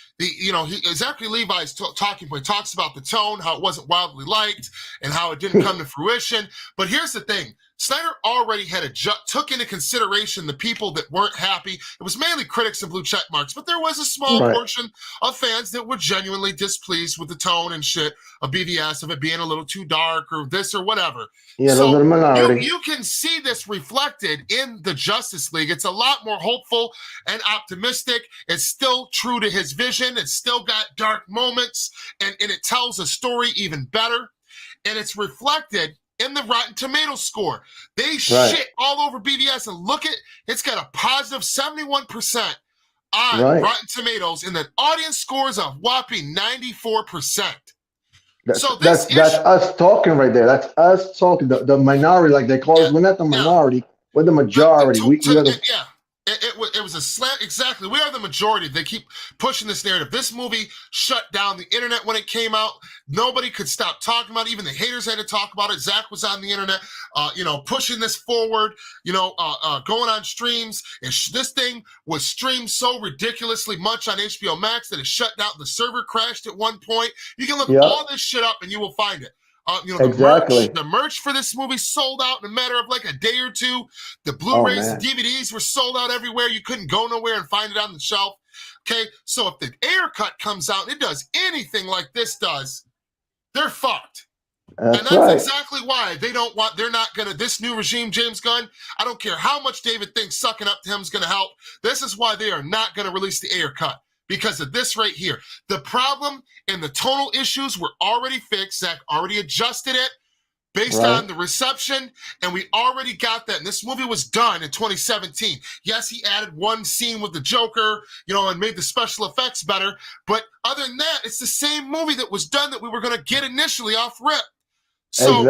Zachary Levi's talking point talks about the tone, how it wasn't wildly liked, and how it didn't come to fruition. But here's the thing: Snyder already had took into consideration the people that weren't happy. It was mainly critics and blue check marks, but there was a small portion of fans that were genuinely displeased with the tone and shit of BVS, of it being a little too dark or this or whatever. Yeah, so those are the minority. You can see this reflected in the Justice League. It's a lot more hopeful and optimistic. It's still true to his vision. It's still got dark moments, and it tells a story even better. And it's reflected in the Rotten Tomatoes score. They shit all over BVS, and look at it's got a positive 71% on Rotten Tomatoes, and the audience scores a whopping 94%. That's us talking right there. That's us talking. The minority, like they call us, we're not the minority. We're the majority. It was a slant. Exactly. We are the majority. They keep pushing this narrative. This movie shut down the internet when it came out. Nobody could stop talking about it. Even the haters had to talk about it. Zach was on the internet, pushing this forward, going on streams. And this thing was streamed so ridiculously much on HBO Max that it shut down. The server crashed at one point. You can look all this shit up and you will find it. The merch for this movie sold out in a matter of like a day or two. The Blu-rays and DVDs were sold out everywhere. You couldn't go nowhere and find it on the shelf. Okay, so if the Ayer cut comes out and it does anything like this does, they're fucked. That's exactly why they're not gonna, this new regime, James Gunn, I don't care how much David thinks sucking up to him is gonna help. This is why they are not gonna release the Ayer cut. Because of this right here. The problem and the tonal issues were already fixed. Zach already adjusted it based on the reception, and we already got that. And this movie was done in 2017. Yes, he added one scene with the Joker, and made the special effects better. But other than that, it's the same movie that was done that we were going to get initially off rip. So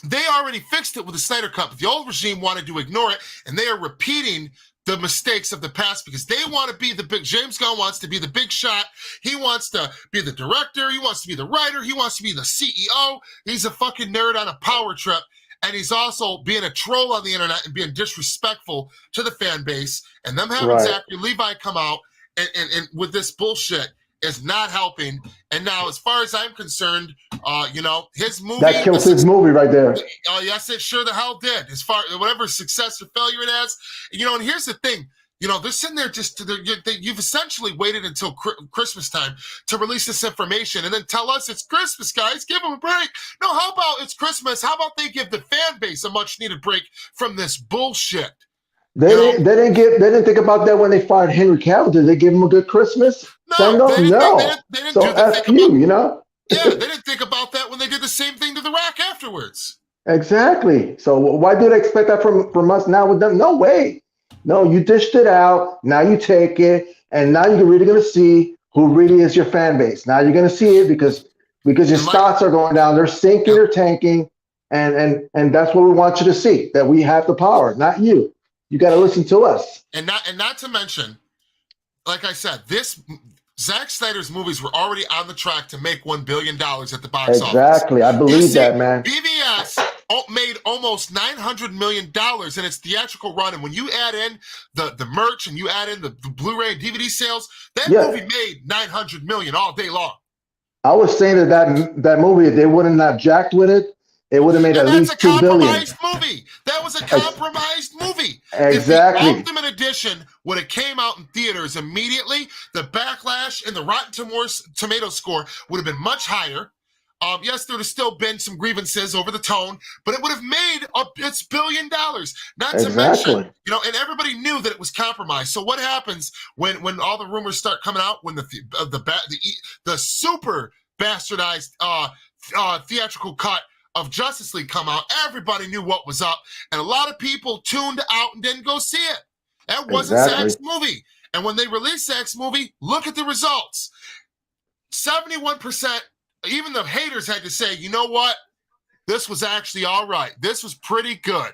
they already fixed it with the Snyder Cut. But the old regime wanted to ignore it, and they are repeating the mistakes of the past because they want to be the big. James Gunn wants to be the big shot. He wants to be the director. He wants to be the writer. He wants to be the CEO. He's a fucking nerd on a power trip. And he's also being a troll on the internet and being disrespectful to the fan base. And them having Zachary Levi come out and with this bullshit is not helping. And now, as far as I'm concerned, his movie that kills his movie right there. Yes, it sure the hell did. As far whatever success or failure it has, and here's the thing, they're sitting there you've essentially waited until Christmas time to release this information and then tell us it's Christmas, guys. Give them a break. No, how about it's Christmas? How about they give the fan base a much needed break from this bullshit? They didn't think about that when they fired Henry Cavill. Did they give him a good Christmas? No, they didn't so F you, Yeah, they didn't think about that when they did the same thing to The Rock afterwards. Exactly. So why do they expect that from us now with them? No way. No, you dished it out. Now you take it, and now you're really going to see who really is your fan base. Now you're going to see it because your stocks are going down. They're sinking or tanking, and that's what we want you to see, that we have the power, not you. You got to listen to us. And not to mention, like I said, Zack Snyder's movies were already on the track to make $1 billion at the box office. Exactly. I believe that, man. BVS made almost $900 million in its theatrical run. And when you add in the merch and you add in the Blu-ray and DVD sales, that movie made $900 million all day long. I was saying that movie, if they wouldn't have jacked with it, it would have made at least $2 billion. Movie. That was a compromised movie. Exactly. If the Ultimate Edition would have came out in theaters immediately, the backlash and the Rotten Tomato score would have been much higher. Yes, there would have still been some grievances over the tone, but it would have made its $1 billion. Not to mention, and everybody knew that it was compromised. So what happens when all the rumors start coming out? When the super bastardized theatrical cut of Justice League come out, everybody knew what was up, and a lot of people tuned out and didn't go see it. That wasn't Zack's movie. And when they released Zack's movie, look at the results. 71%. Even the haters had to say, you know what? This was actually all right. This was pretty good.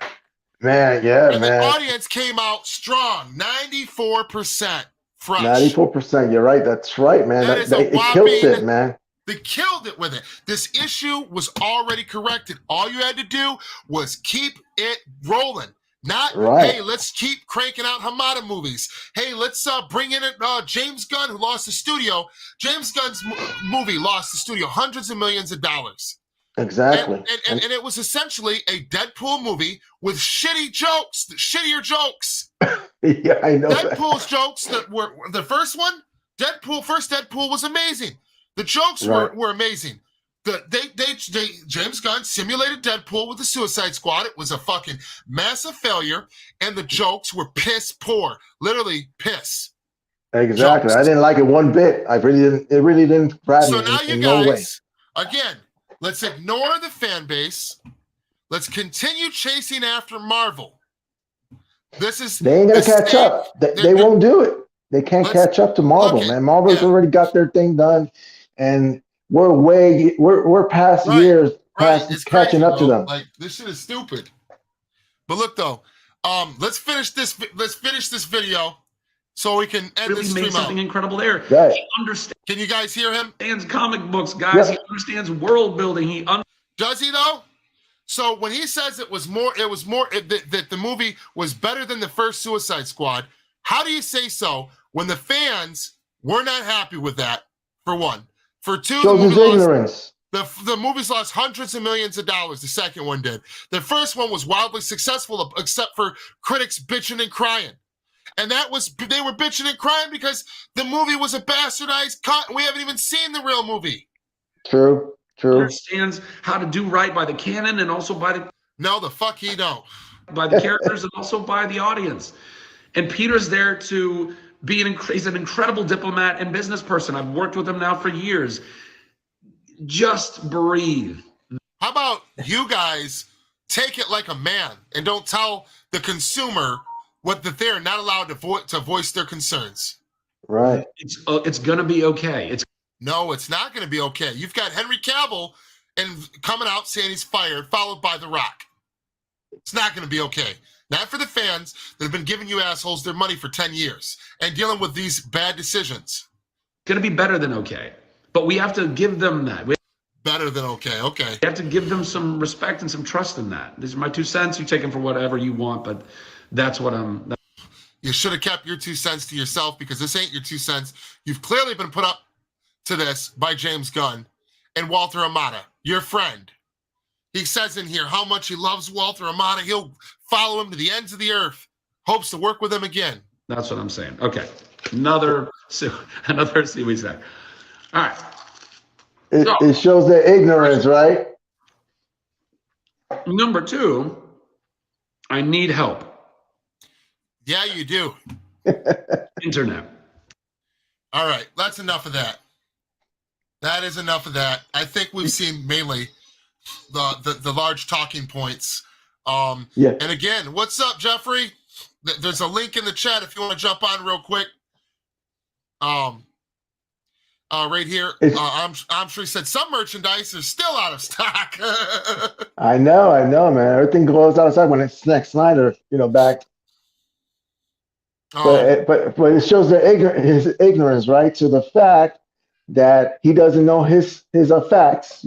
Man, yeah, and man. The audience came out strong, 94% fresh. 94%. You're right. That's right, man. It killed it, man. They killed it with it. This issue was already corrected. All you had to do was keep it rolling. Not, hey, let's keep cranking out Hamada movies. Hey, let's bring in James Gunn, who lost the studio. James Gunn's movie lost the studio hundreds of millions of dollars. Exactly. And it was essentially a Deadpool movie with shittier jokes. Yeah, I know. Deadpool's jokes that were the first one, first Deadpool was amazing. The jokes were amazing. James Gunn simulated Deadpool with the Suicide Squad. It was a fucking massive failure, and the jokes were piss poor, literally piss. Exactly. Jokes. I didn't like it one bit. It really didn't grab me. So now you guys, again, let's ignore the fan base. Let's continue chasing after Marvel. They ain't gonna catch up. They won't do it. They can't catch up to Marvel, man. Marvel's already got their thing done, and we're past years past catching up to them. Like, this shit is stupid. But look though, let's finish this video so we can end this stream. Made something incredible there. Right. He understands. Can you guys hear him? He understands comic books, guys. Yep. He understands world building. Does he though? So when he says that the movie was better than the first Suicide Squad, how do you say so when the fans were not happy with that? For one. For two, the movies lost hundreds of millions of dollars. The second one did. The first one was wildly successful, except for critics bitching and crying. And they were bitching and crying because the movie was a bastardized cut, and we haven't even seen the real movie. True. He understands how to do right by the canon and also by the... No, the fuck he don't. By the characters and also by the audience. And Peter's there to... he's an incredible diplomat and business person. I've worked with him now for years. Just breathe. How about you guys take it like a man and don't tell the consumer that they're not allowed to voice their concerns? Right. It's gonna be okay. No, it's not gonna be okay. You've got Henry Cavill coming out saying he's fired, followed by The Rock. It's not gonna be okay. Not for the fans that have been giving you assholes their money for 10 years and dealing with these bad decisions. It's going to be better than okay. But we have to give them that. Better than okay. We have to give them some respect and some trust in that. These are my 2 cents. You take them for whatever you want, but that's what I'm... You should have kept your 2 cents to yourself because this ain't your 2 cents. You've clearly been put up to this by James Gunn and Walter Amada, your friend. He says in here how much he loves Walter Amada. He'll follow him to the ends of the earth. Hopes to work with him again. That's what I'm saying. Okay. Another seaweed sack. All right. It shows their ignorance, right? Number 2, I need help. Yeah, you do. Internet. All right. That's enough of that. That is enough of that. I think we've seen mainly the large talking points. And again, what's up, Jeffrey? There's a link in the chat if you want to jump on real quick. Right here. I'm sure he said some merchandise is still out of stock. I know, man. Everything goes outside when it's Zack Snyder, back. But it shows his ignorance, right, to the fact that he doesn't know his facts,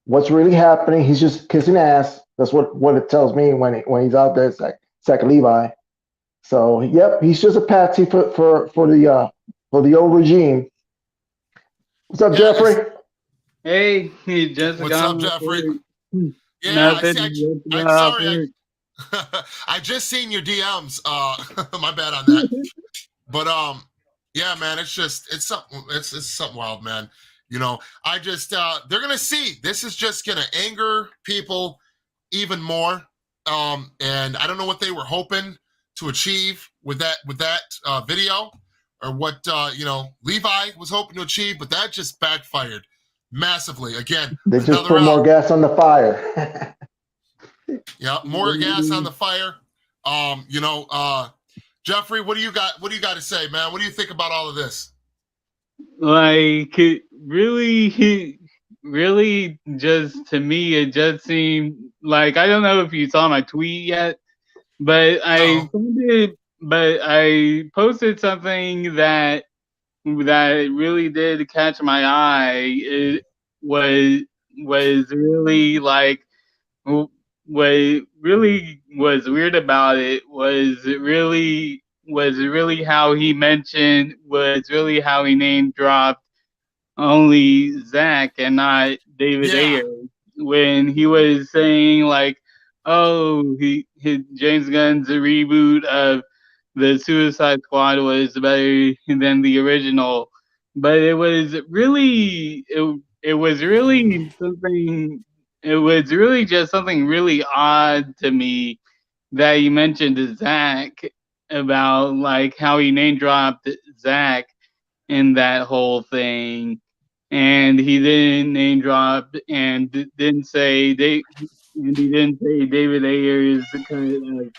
what's really happening. He's just kissing ass. That's what it tells me when he's out there. It's like Levi. So yep, he's just a patsy for the old regime. What's up, Jeffrey? Hey, just what's up, Jeffrey? Yeah, I'm sorry. I just seen your DMs. My bad on that. But yeah, man, it's something wild, man. You know, I just they're gonna see this is just gonna anger people even more. And I don't know what they were hoping to achieve with that video, or what Levi was hoping to achieve, but that just backfired massively. Again, they just put more gas on the fire. Yeah, more gas on the fire. Jeffrey, what do you got to say, man? What do you think about all of this? Like, really, just to me, it just seemed like, I don't know if you saw my tweet yet, but I posted something that really did catch my eye. It was really like, what really was weird about it was really how he name dropped only Zach and not David Ayer, when he was saying like, oh, James Gunn's reboot of the Suicide Squad was better than the original, but it was really something. It was really just something really odd to me that you mentioned Zach, about like how he name dropped Zach in that whole thing, and he didn't name drop and didn't say David Ayer's kind of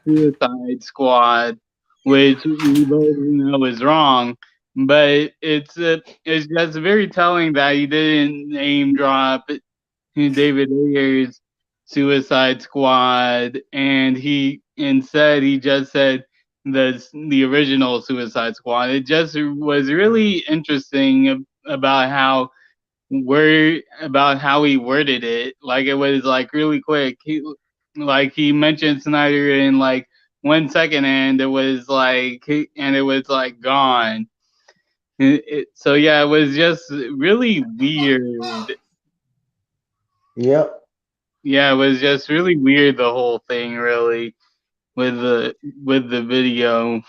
Suicide Squad, which we both know is wrong. But it's just very telling that he didn't name drop David Ayer's Suicide Squad, and he instead he just said the original Suicide Squad. It just was really interesting about how he worded it. Like, it was like really quick. He mentioned Snyder in like 1 second, and it was like gone. So yeah, it was just really weird. Yep. Yeah, it was just really weird, the whole thing, really, with the video.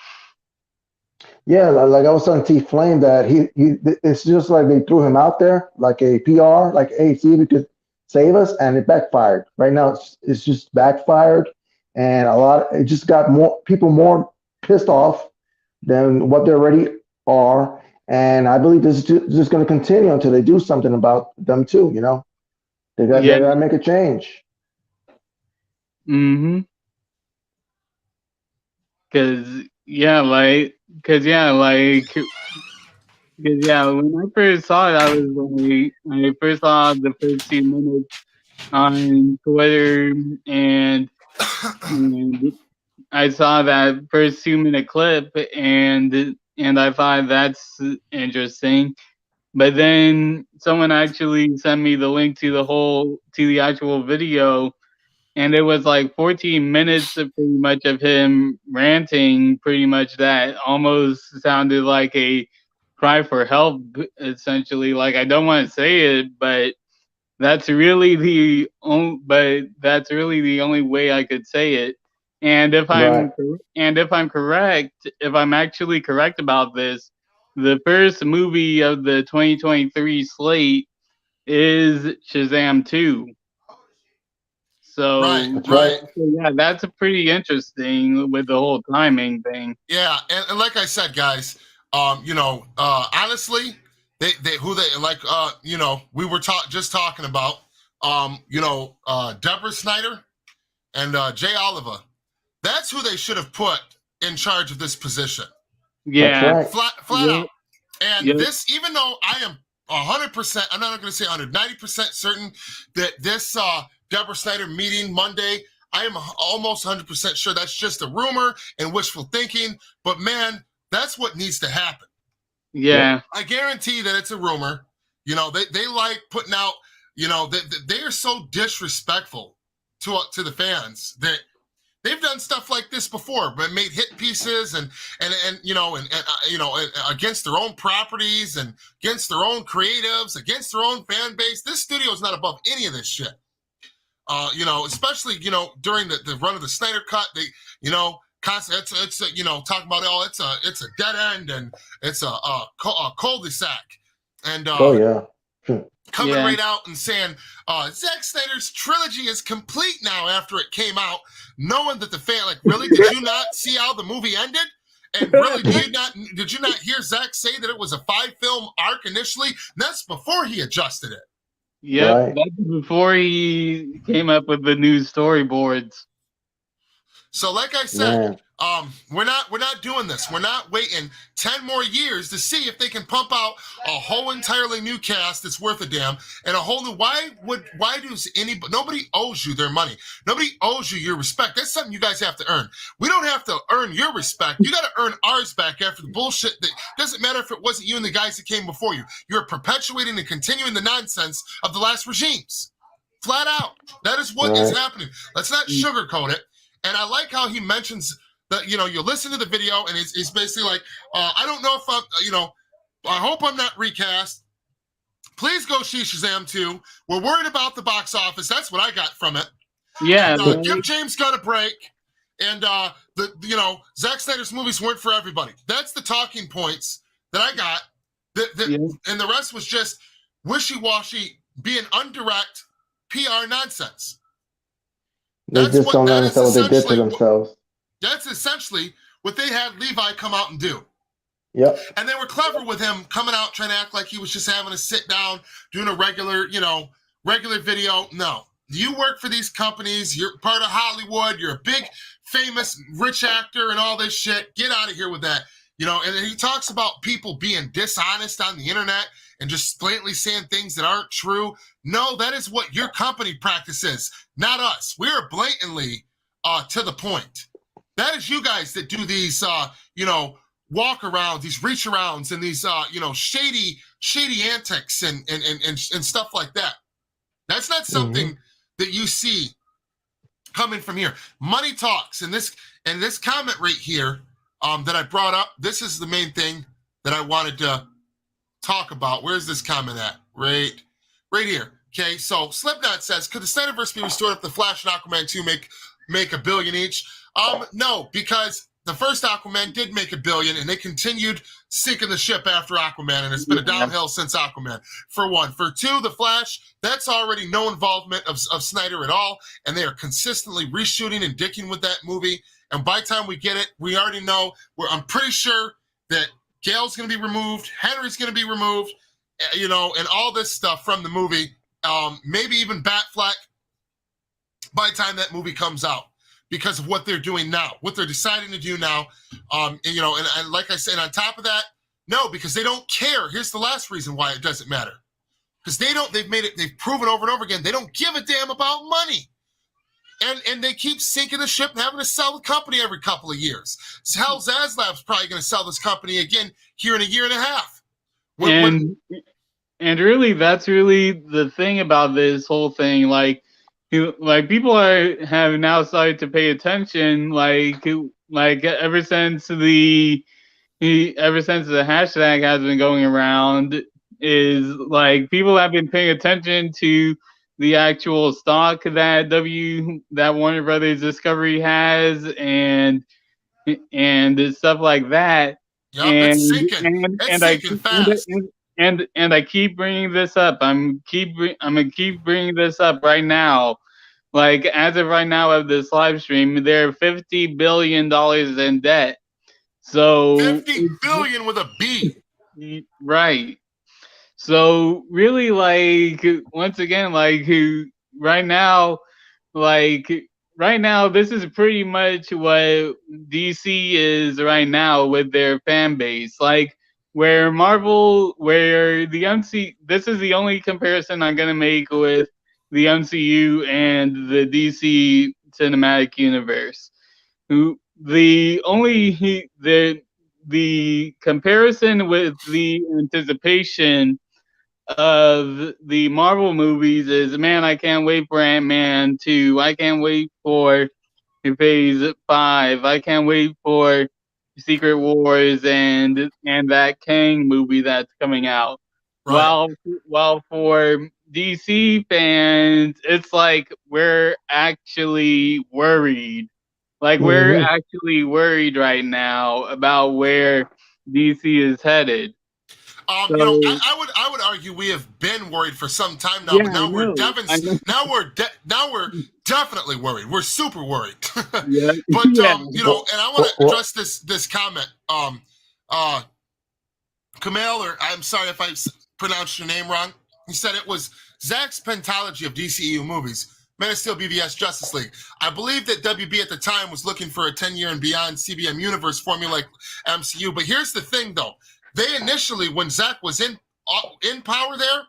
Yeah, like I was telling T Flame that he it's just like they threw him out there like a PR, like, hey, see if you could save us, and it backfired. Right now, it's just backfired, and it just got more people more pissed off than what they already are, and I believe this is just going to continue until they do something about them too. You know, they got to make a change. Mm-hmm. Because when I first saw it, I first saw the first 2 minutes on Twitter, and I saw that first 2-minute clip, and I thought that's interesting. But then someone actually sent me the link to the actual video, and it was like 14 minutes of pretty much of him ranting, pretty much that almost sounded like a cry for help, essentially. Like, I don't want to say it, but that's really the only way I could say it. And if I'm actually correct about this, the first movie of the 2023 slate is Shazam 2. So, right. So yeah, that's pretty interesting with the whole timing thing. Yeah, and like I said, guys, honestly, we were just talking about, Deborah Snyder and Jay Oliver. That's who they should have put in charge of this position. Yeah, right. flat out. And this, even though I am 100%, I'm not going to say 190% certain that this Deborah Snyder meeting Monday, I am almost 100% sure that's just a rumor and wishful thinking. But man, that's what needs to happen. Yeah, I guarantee that it's a rumor. You know, they like putting out. You know, they are so disrespectful to the fans that they've done stuff like this before, but made hit pieces and against their own properties and against their own creatives, against their own fan base. This studio is not above any of this shit. Especially during the run of the Snyder Cut, they constantly it's talking about it's a dead end and it's a cul-de-sac, and coming right out and saying Zack Snyder's trilogy is complete now after it came out, knowing that the fan really, did you not see how the movie ended? And really, did you not hear Zack say that it was a 5-film arc initially? That's before he adjusted it. Yep, right. That's before he came up with the new storyboards. So, like I said, we're not doing this. We're not waiting 10 more years to see if they can pump out a whole entirely new cast that's worth a damn and a whole new. Nobody owes you their money. Nobody owes you your respect. That's something you guys have to earn. We don't have to earn your respect. You got to earn ours back after the bullshit. That doesn't matter if it wasn't you and the guys that came before you. You're perpetuating and continuing the nonsense of the last regimes. Flat out. That is what is happening. Let's not sugarcoat it. And I like how he mentions that, you listen to the video and it's basically like, I don't know if I hope I'm not recast. Please go see Shazam 2. We're worried about the box office. That's what I got from it. Yeah. And, give James Gunn a break. And, Zack Snyder's movies weren't for everybody. That's the talking points that I got. And the rest was just wishy-washy, being undirect PR nonsense. They just don't understand what they did to themselves. That's essentially what they had Levi come out and do. Yep. And they were clever with him coming out trying to act like he was just having a sit down, doing a regular video. No. You work for these companies. You're part of Hollywood. You're a big, famous, rich actor and all this shit. Get out of here with that. And then he talks about people being dishonest on the internet and just blatantly saying things that aren't true. No, that is what your company practices, not us. We are blatantly to the point. That is you guys that do these, walk arounds, these reach arounds, and these, shady antics and stuff like that. That's not something that you see coming from here. Money talks, and this comment right here that I brought up. This is the main thing that I wanted to talk about. Where's this comment at? Right here. Okay, so Slipknot says, could the Snyderverse be restored if the Flash and Aquaman 2 make $1 billion each? No, because the first Aquaman did make $1 billion, and they continued sinking the ship after Aquaman, and it's been a downhill since Aquaman, for one. For two, the Flash, that's already no involvement of Snyder at all, and they are consistently reshooting and dicking with that movie. And by the time we get it, we already know. I'm pretty sure that Gale's going to be removed, Henry's going to be removed, and all this stuff from the movie. Maybe even Batfleck by the time that movie comes out, because of what they're doing now, what they're deciding to do now. And like I said, on top of that, no, because they don't care. Here's the last reason why it doesn't matter. Because they've proven over and over again, they don't give a damn about money. And they keep sinking the ship and having to sell the company every couple of years. So hell, Zaslab's probably going to sell this company again here in a year and a half. And really, that's really the thing about this whole thing. Like people have now started to pay attention. Like ever since the hashtag has been going around, is like people have been paying attention to the actual stock that Warner Brothers Discovery has, and stuff like that. Yep, it's sinking. It's sinking fast. And I keep bringing this up. I'm gonna keep bringing this up right now. Like, as of right now of this live stream, they're $50 billion in debt. So 50 billion with a B. Right. So really, like, once again, like, right now, this is pretty much what DC is right now with their fan base. Like, where the MCU, this is the only comparison I'm going to make with the MCU and the DC cinematic universe. The comparison with the anticipation of the Marvel movies is, man, I can't wait for Ant-Man 2. I can't wait for Phase 5. I can't wait for Secret Wars and that Kang movie that's coming out. Right. While for DC fans, it's like we're actually worried. Like we're actually worried right now about where DC is headed. So, you know, I would argue we have been worried for some time now, yeah, but now I we're definitely worried. We're super worried. Yeah. But Yeah. you know, and I want to address this comment. Kamal, or I'm sorry if I pronounced your name wrong. He said it was Zach's pentology of DCEU movies. Man of Steel, BVS, Justice League. I believe that WB at the time was looking for a 10-year and beyond CBM universe formula like MCU. But here's the thing, though. They initially, when Zach was in power there,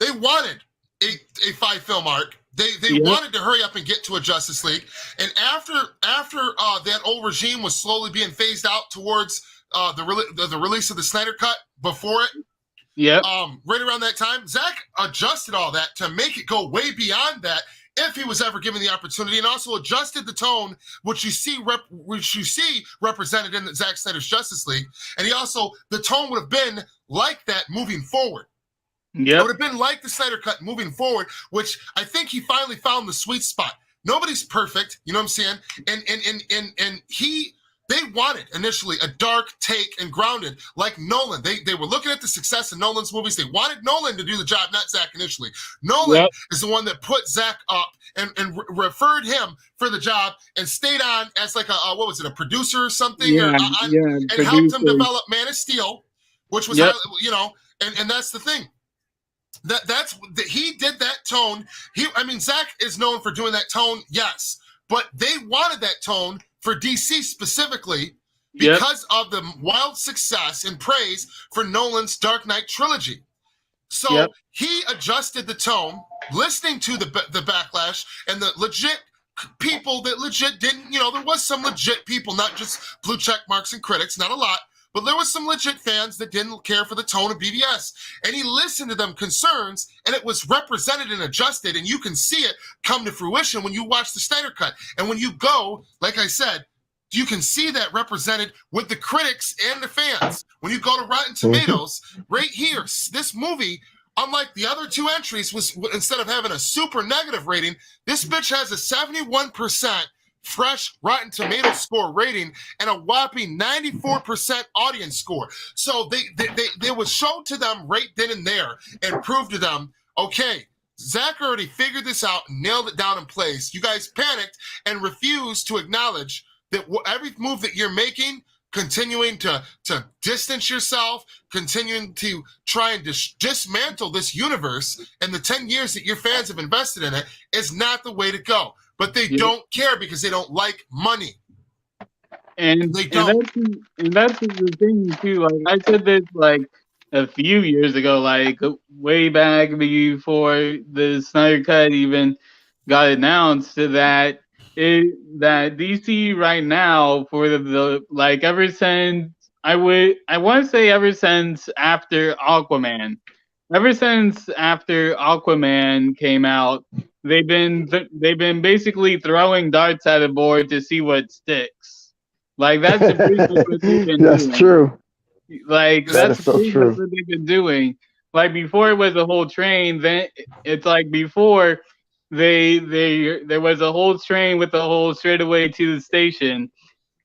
they wanted a 5-film arc. They wanted to hurry up and get to a Justice League. And after that old regime was slowly being phased out towards the release of the Snyder Cut, before it, right around that time, Zach adjusted all that to make it go way beyond that if he was ever given the opportunity, and also adjusted the tone, which you see represented in the Zack Snyder's Justice League. And the tone would have been like that moving forward. It would have been like the Snyder Cut moving forward, which I think he finally found the sweet spot. Nobody's perfect, you know what I'm saying? And they wanted initially a dark take and grounded like Nolan. They were looking at the success of Nolan's movies. They wanted Nolan to do the job, not Zach initially. Nolan is the one that put Zach up and referred him for the job and stayed on as like a producer or something, and helped him develop Man of Steel, which was you know, and that's the thing. He did that tone. Zach is known for doing that tone, yes, but they wanted that tone for DC specifically because of the wild success and praise for Nolan's Dark Knight trilogy. So he adjusted the tone, listening to the backlash and the legit people that legit didn't, you know, there was some legit people, not just blue check marks and critics, not a lot, but there was some legit fans that didn't care for the tone of BVS. And he listened to them concerns, and it was represented and adjusted, and you can see it come to fruition when you watch the Snyder Cut. And when you go, like I said, you can see that represented with the critics and the fans. When you go to Rotten Tomatoes, right here, this movie, unlike the other two entries, was instead of having a super negative rating, this bitch has a 71% fresh Rotten Tomatoes score rating and a whopping 94% audience score. So they was shown to them right then and there and proved to them, okay, Zach already figured this out and nailed it down in place. You guys panicked and refused to acknowledge that every move that you're making, continuing to distance yourself, continuing to try and dismantle this universe and the 10 years that your fans have invested in it, is not the way to go. But they don't care because they don't like money. And they don't. And that's the thing too. Like I said this like a few years ago, like way back before the Snyder Cut even got announced, that DC right now, for the like, ever since I want to say ever since after Aquaman came out, they've been basically throwing darts at a board to see what sticks. Like that's basically what they've been doing. That's true. Like that's so true. what they've been doing. Like before it was a whole train, then it's like before there was a whole train with the whole straightaway to the station.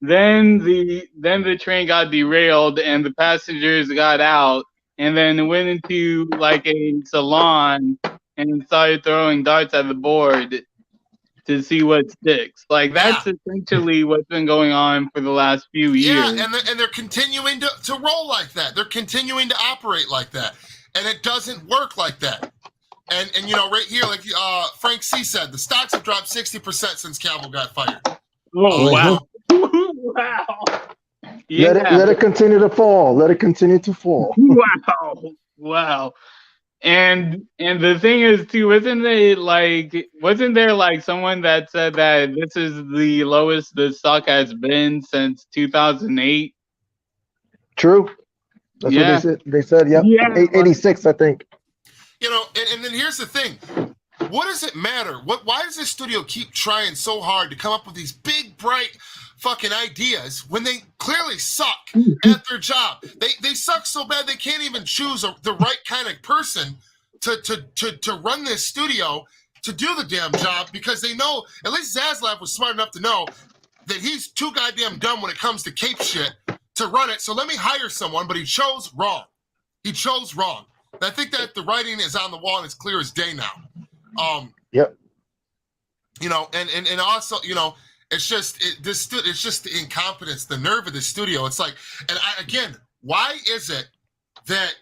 Then the train got derailed and the passengers got out, and then went into like a salon and started throwing darts at the board to see what sticks. Like that's essentially what's been going on for the last few years. Yeah, and they're continuing to roll like that. They're continuing to operate like that, and it doesn't work like that. And you know, right here, like Frank C said, the stocks have dropped 60% since Cavill got fired. Oh wow! Wow! Yeah. Let it continue to fall. Let it continue to fall. Wow! And the thing is too, wasn't there like someone that said that this is the lowest the stock has been since 2008? True. That's what they said. They said, yep. 86, I think. You know, and then here's the thing. What does it matter? Why does this studio keep trying so hard to come up with these big, bright fucking ideas when they clearly suck at their job? They suck so bad they can't even choose the right kind of person to run this studio, to do the damn job, because they know, at least Zaslav was smart enough to know that he's too goddamn dumb when it comes to cape shit to run it. So let me hire someone, but he chose wrong. He chose wrong. I think that the writing is on the wall and it's clear as day now. Yep. You know, and also, you know, it's just the incompetence, the nerve of the studio. It's like, again, why is it that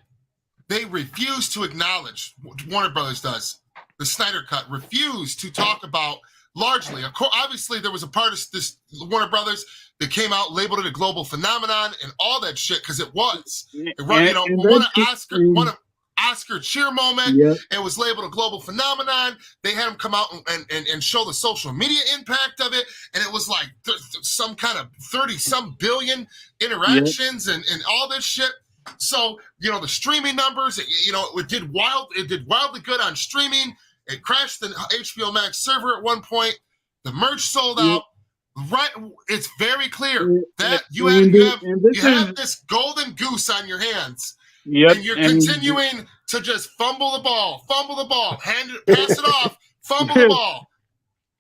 they refuse to acknowledge, Warner Brothers does, the Snyder Cut, refuse to talk about largely, of course, obviously there was a part of this Warner Brothers that came out, labeled it a global phenomenon and all that shit, because it was. It won an Oscar cheer moment. Yep. It was labeled a global phenomenon. They had them come out and show the social media impact of it, and it was like some kind of 30-some billion interactions and all this shit. So, you know, the streaming numbers, you know, it did wildly good on streaming. It crashed the HBO Max server at one point. The merch sold out. Right, it's very clear that you have this golden goose on your hands. Yep. And you're continuing to just fumble the ball, pass it off, fumble the ball.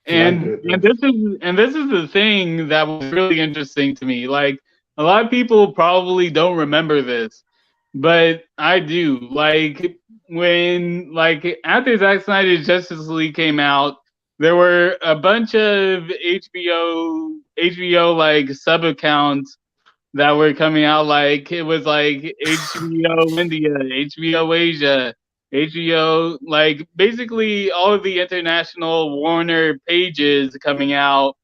And this is the thing that was really interesting to me. Like, a lot of people probably don't remember this, but I do. Like, when, like, after Zack Snyder's Justice League came out, there were a bunch of HBO like sub accounts that were coming out. Like, it was like HBO India, HBO Asia, HBO, like basically all of the international Warner pages coming out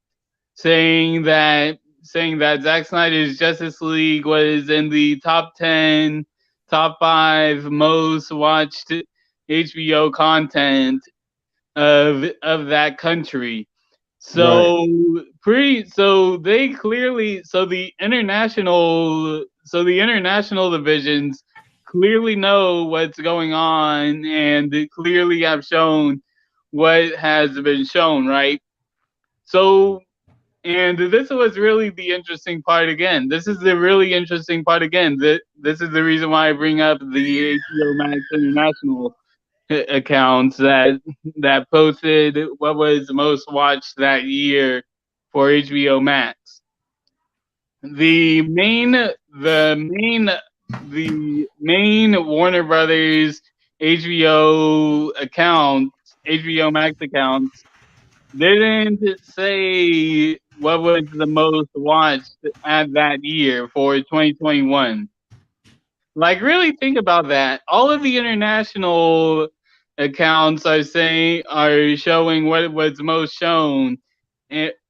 saying that Zack Snyder's Justice League was in the top 10, top 5 most watched HBO content of that country. So the international divisions clearly know what's going on, and they clearly have shown what has been shown, right? So, and this was really the interesting part again. This is the really interesting part again. This is the reason why I bring up the HBO Max International accounts that posted what was most watched that year for HBO Max. The main Warner Brothers HBO Max accounts didn't say what was the most watched at that year for 2021. Like, really think about that. All of the international accounts are showing what was most shown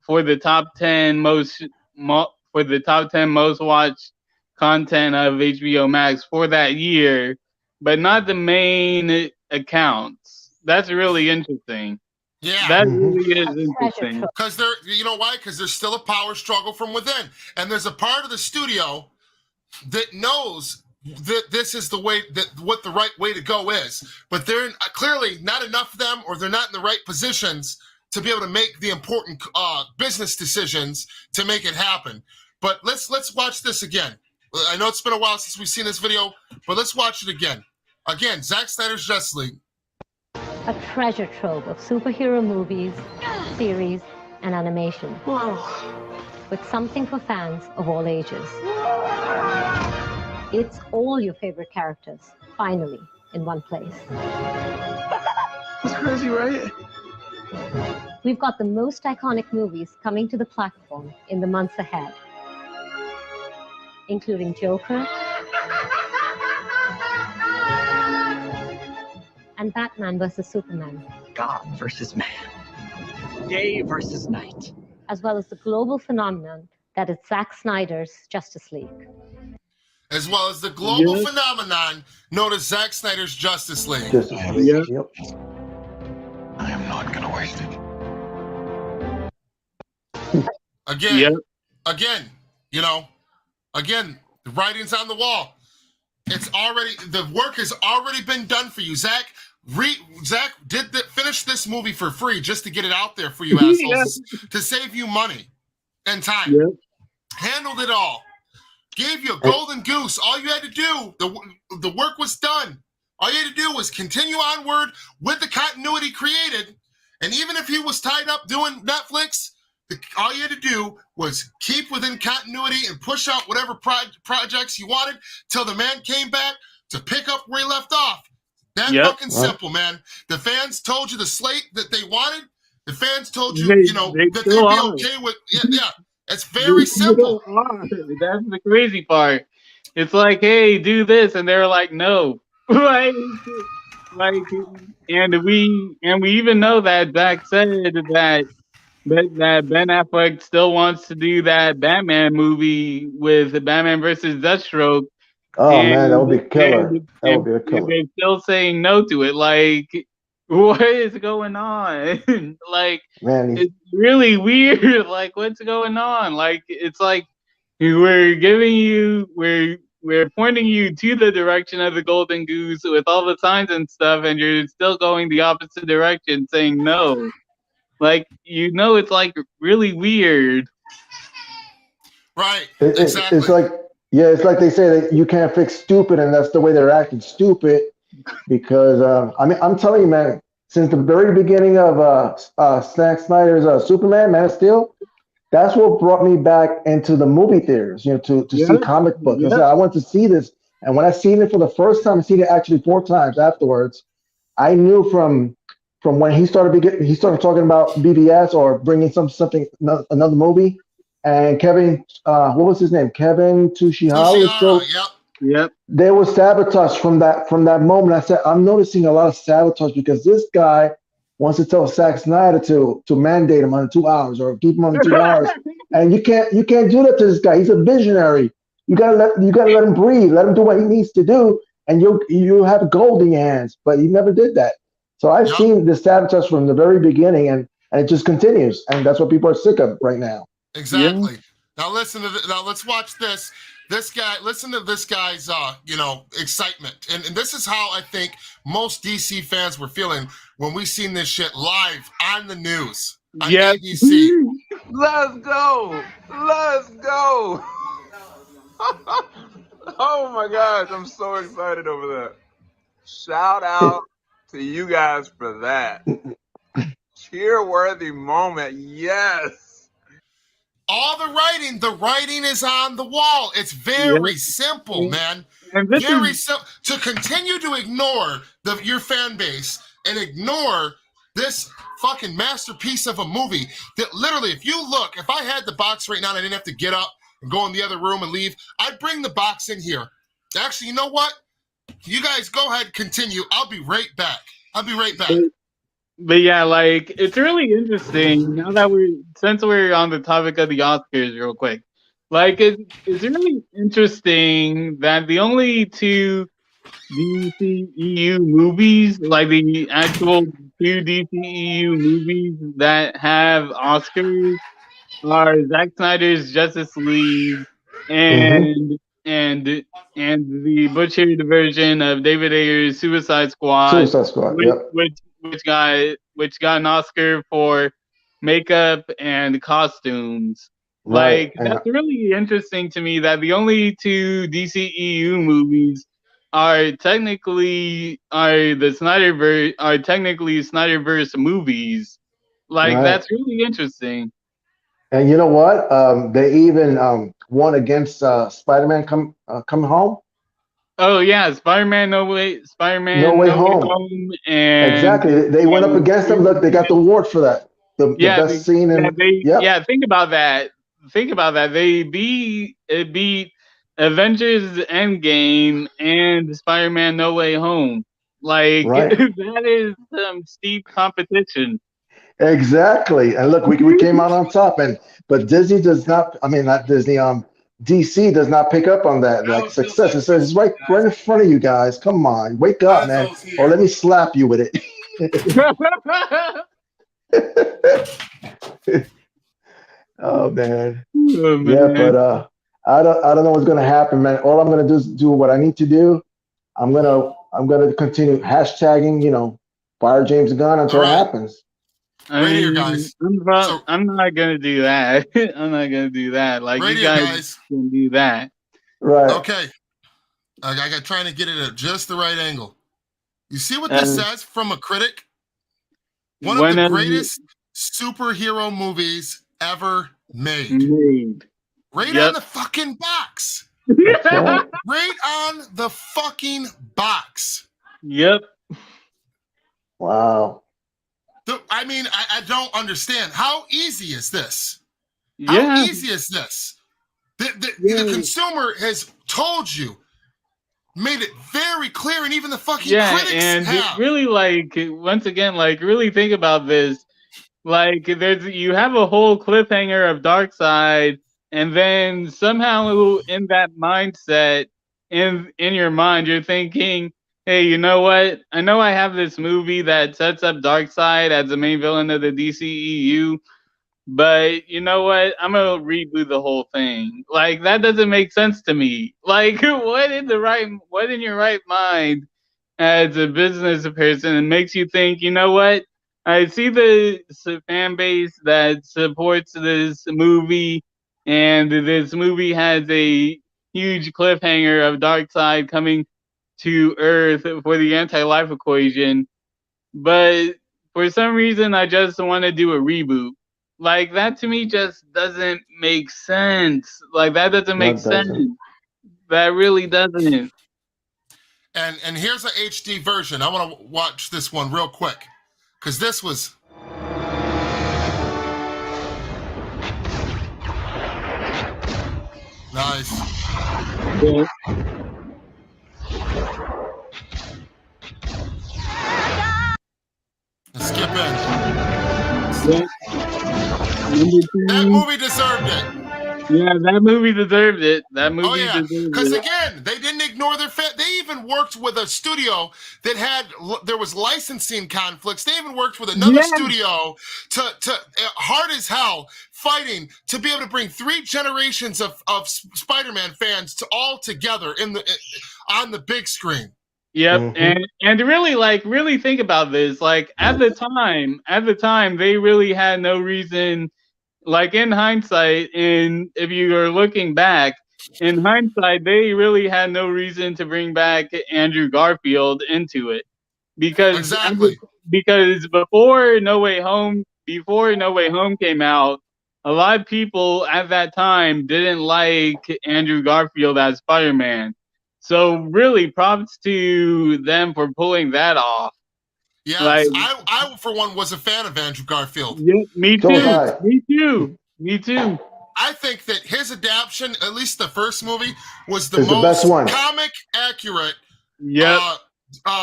for the top 10 most watched content of HBO Max for that year, but not the main accounts. That's really interesting. Yeah, that really is interesting. Because you know why? Because there's still a power struggle from within, and there's a part of the studio that knows that this is the way, that what the right way to go is, but they're clearly not enough of them, or they're not in the right positions to be able to make the important business decisions to make it happen. But let's watch this again. I know it's been a while since we've seen this video, but let's watch it again. Again, Zack Snyder's Justice League. A treasure trove of superhero movies, series, and animation. Whoa. With something for fans of all ages. It's all your favorite characters, finally, in one place. That's crazy, right? We've got the most iconic movies coming to the platform in the months ahead, including Joker and Batman vs. Superman. God versus man. Day versus night. As well as the global phenomenon that is Zack Snyder's Justice League. As well as the global phenomenon known as Zack Snyder's Justice League. Yep. I am not going to waste it. Again, the writing's on the wall. The work has already been done for you. Zach finish this movie for free just to get it out there for you assholes, to save you money and time. Handled it all. Gave you a golden goose. All you had to do, the work was done. All you had to do was continue onward with the continuity created. And even if he was tied up doing Netflix, all you had to do was keep within continuity and push out whatever projects you wanted till the man came back to pick up where he left off. That fucking simple, man. The fans told you the slate that they wanted. The fans told you, that they'd be okay with. Yeah. It's very simple. That's the crazy part. It's like, hey, do this, and they're like, no. And we even know that Zach said that Ben Affleck still wants to do that Batman movie with Batman versus Deathstroke. Oh man, that would be killer. That would be a killer. They're still saying no to it. Like, what is going on? Like, man, it's really weird. Like, what's going on? Like, it's like we're pointing you to the direction of the Golden Goose with all the signs and stuff, and you're still going the opposite direction, saying no. Like, it's like really weird. Right. Exactly. It's like, it's like they say that you can't fix stupid, and that's the way they're acting stupid. Because I'm telling you, man, since the very beginning of Zack Snyder's Superman, Man of Steel, that's what brought me back into the movie theaters, to see comic books. I said, I want to see this. And when I seen it for the first time, I seen it actually 4 times afterwards, I knew from when he started talking about BBS or bringing something another movie, and Kevin, what was his name? Kevin Tushihara. Yep. There was sabotage from that moment. I said, I'm noticing a lot of sabotage because this guy wants to tell Zack Snyder to mandate him on 2 hours or keep him on 2 hours, and you can't do that to this guy. He's a visionary. You gotta let him breathe. Let him do what he needs to do, and you'll have gold in your hands. But he never did that. So I've seen the sabotage from the very beginning, and it just continues, and that's what people are sick of right now. Exactly. Now let's watch this. Listen to this guy's, excitement. And this is how I think most DC fans were feeling when we seen this shit live on the news on ABC. Let's go. Oh my gosh, I'm so excited over that. Shout out to you guys for that. Cheer-worthy moment, yes. All the writing is on the wall. It's very simple, man. Very simple. To continue to ignore your fan base and ignore this fucking masterpiece of a movie that literally, if I had the box right now and I didn't have to get up and go in the other room and leave, I'd bring the box in here. Actually, you know what? You guys go ahead, continue. I'll be right back. But yeah, like, it's really interesting now that since we're on the topic of the Oscars real quick. Like, it's really interesting that the only 2 DCEU movies, like the actual 2 DCEU movies that have Oscars, are Zack Snyder's Justice League and the butchered version of David Ayer's Suicide Squad. Which got an Oscar for makeup and costumes. Right. Like, that's really interesting to me that the only 2 DCEU movies are technically Snyderverse movies. Like, that's really interesting. And you know what? They even won against Spider-Man Coming Home. Oh yeah, Spider-Man No Way Home. And exactly, they went up against them. Look, they got the award for that. The best scene. Think about that. They beat Avengers Endgame and Spider-Man No Way Home. Like, that is some steep competition. Exactly. And look, we came out on top, but Disney does not. I mean, not Disney. DC does not pick up on that success. It says it's right in front of you guys. Come on, wake up, man, or let me slap you with it. Oh man. Yeah, but I don't know what's gonna happen, man. All I'm gonna do is do what I need to do. I'm gonna continue hashtagging, fire James Gunn until it happens. Here, guys. I'm not gonna do that. I'm not gonna do that. Like, you guys can do that. Right. Okay. I got trying to get it at just the right angle. You see what this says from a critic? One of the greatest superhero movies ever made. Right on the fucking box. Right on the fucking box. Yep. Wow. I mean, I don't understand. How easy is this? Yeah. How easy is this? The consumer has told you, made it very clear, and even the fucking critics and have. Really, like, once again, like, really think about this. Like, you have a whole cliffhanger of Darkseid, and then somehow in that mindset, in your mind, you're thinking, hey, you know what? I know I have this movie that sets up Darkseid as the main villain of the DCEU, but you know what? I'm gonna reboot the whole thing. Like, that doesn't make sense to me. Like, what in your right mind as a business person, it makes you think, you know what? I see the fan base that supports this movie, and this movie has a huge cliffhanger of Darkseid coming to Earth for the anti-life equation, but for some reason I just want to do a reboot. Like, that to me just doesn't make sense. Like, that doesn't make sense. That really doesn't. And here's an HD version. I want to watch this one real quick, because this was. Nice. Yeah. Let's skip in. Yeah. That movie deserved it. Yeah, that movie deserved it. That movie deserved it. Because again, they didn't ignore their fan. They even worked with a studio that there was licensing conflicts. They even worked with another studio to hard as hell fighting to be able to bring 3 generations of Spider-Man fans all together on the big screen. Yep, and really think about this. Like, at the time, they really had no reason. Like, in hindsight, if you are looking back, in hindsight, they really had no reason to bring back Andrew Garfield into it, because before No Way Home came out, a lot of people at that time didn't like Andrew Garfield as Spider-Man. So really, props to them for pulling that off. Yes, like, I for one was a fan of Andrew Garfield. Yeah, me too. Me too. I think that his adaptation, at least the first movie, was the best one. Comic accurate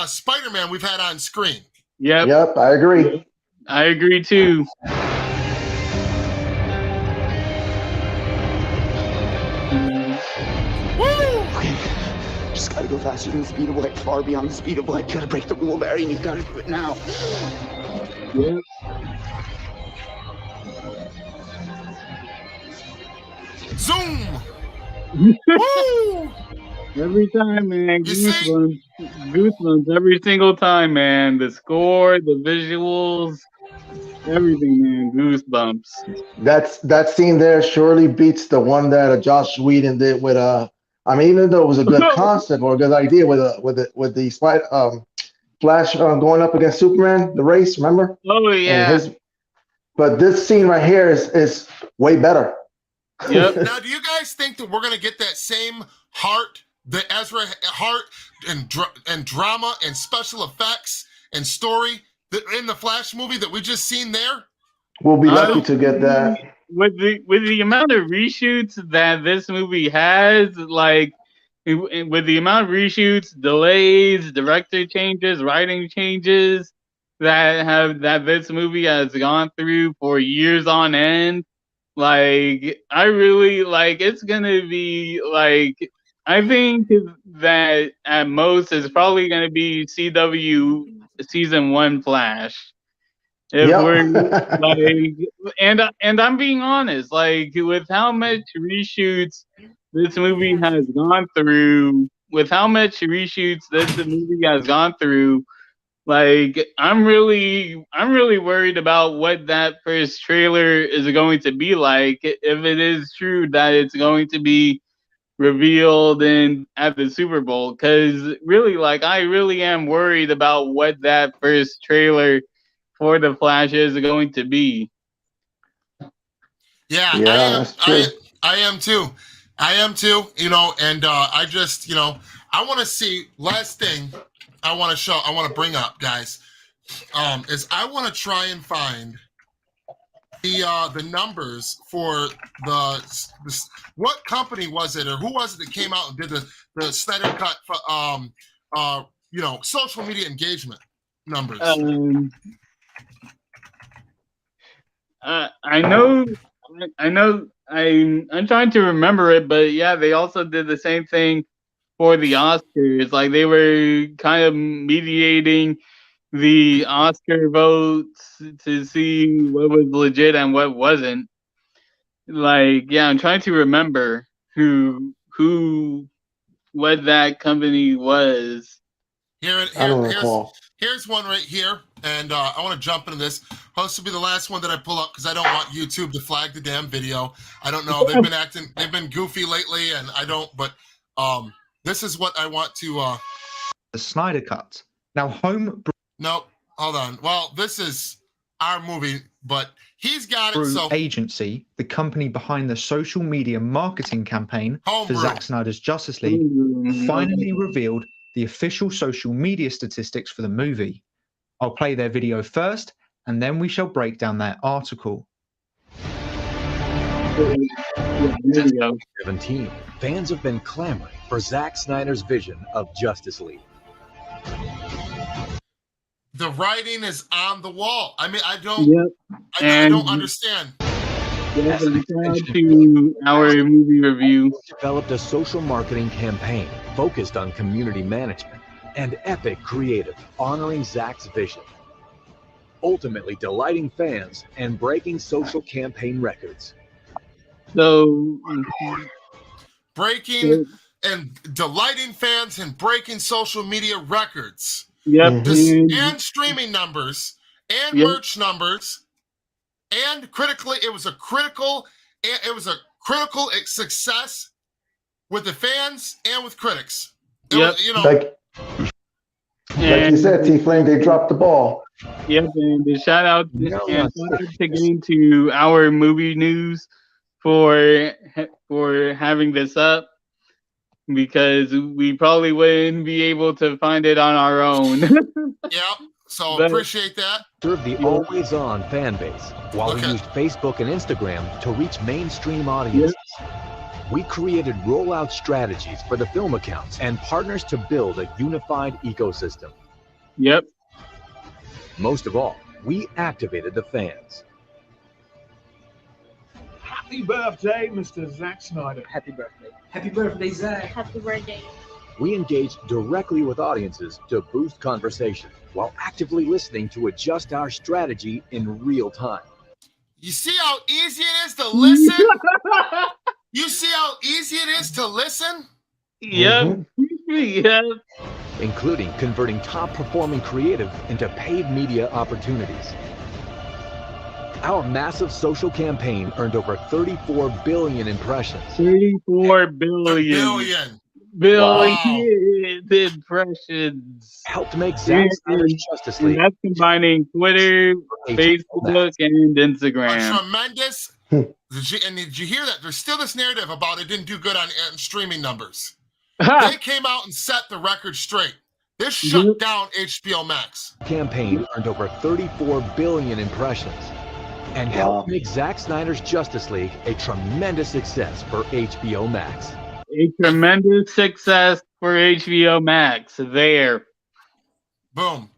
Spider-Man we've had on screen. Yep, I agree. I agree too. Just gotta go faster than the speed of light, far beyond the speed of light. You gotta break the rule, Barry, and you gotta do it now. Yeah. Zoom! Woo! Every time, man. Goosebumps every single time, man. The score, the visuals, everything, man. Goosebumps. That scene there surely beats the one that Josh Whedon did with I mean, even though it was a good concept or a good idea with the Flash going up against Superman, the race, remember? Oh yeah. But this scene right here is way better. Yep. Now, do you guys think that we're gonna get that same heart, the Ezra heart, and drama and special effects and story in the Flash movie that we just seen there? We'll be lucky to get that. With the amount of reshoots that this movie has, like, with the amount of reshoots, delays, director changes, writing changes that this movie has gone through for years on end, like, I really, like, it's gonna be, like, I think that at most it's probably gonna be CW season 1 Flash. If we're like, and I'm being honest, like, with how much reshoots this movie has gone through, like, I'm really worried about what that first trailer is going to be like, if it is true that it's going to be revealed at the Super Bowl, because really, like, I really am worried about what that first trailer for the Flash is going to be. Yeah, that's true. I am too. I am too. You know, and I just, you know, I want to see. Last thing I want to bring up, guys, is I want to try and find the numbers for the what company was it, or who was it that came out and did the Snyder Cut for you know, social media engagement numbers. I know I'm trying to remember it, but yeah, they also did the same thing for the Oscars. Like, they were kind of mediating the Oscar votes to see what was legit and what wasn't. Like, yeah, I'm trying to remember what that company was. Here's one right here, and I want to jump into this. Supposed to be the last one that I pull up because I don't want YouTube to flag the damn video. I don't know. They've been goofy lately, and I don't. But this is what I want to. The Snyder Cut. Now, Nope. Hold on. Well, this is our movie, but he's got it. So Agency, the company behind the social media marketing campaign for Zack Snyder's Justice League, finally revealed the official social media statistics for the movie. I'll play their video first, and then we shall break down their article. 2017, fans have been clamoring for Zack Snyder's vision of Justice League. The writing is on the wall. I mean, I don't understand. To our movie review, developed a social marketing campaign focused on community management and epic creative, honoring Zack's vision, ultimately delighting fans and breaking social campaign records. So, breaking and delighting fans and breaking social media records. Yep. And streaming numbers and merch numbers, and critically, it was a critical success with the fans and with critics. Was, you know, like you said, T-Flame, they dropped the ball. Yep, and shout out again to our movie news for having this up, because we probably wouldn't be able to find it on our own. Yep. So appreciate that. Served the always-on fan base while we used Facebook and Instagram to reach mainstream audiences. We created rollout strategies for the film accounts and partners to build a unified ecosystem. Yep. Most of all, we activated the fans. Happy birthday, Mr. Zack Snyder. Happy birthday. Happy birthday, Zach. Happy birthday. We engaged directly with audiences to boost conversation while actively listening to adjust our strategy in real time. You see how easy it is to listen? You see how easy it is to listen? Yep. Yep. Including converting top-performing creative into paid media opportunities. Our massive social campaign earned over 34 billion impressions. 34 billion. Billion impressions. Helped make Zack Snyder's Justice League. That's combining Twitter, Facebook, and Instagram. Tremendous. Did you hear that? There's still this narrative about it didn't do good on streaming numbers. They came out and set the record straight. This shut down HBO Max. Campaign earned over 34 billion impressions and helped make Zack Snyder's Justice League a tremendous success for HBO Max. A tremendous success for HBO Max. There. Boom.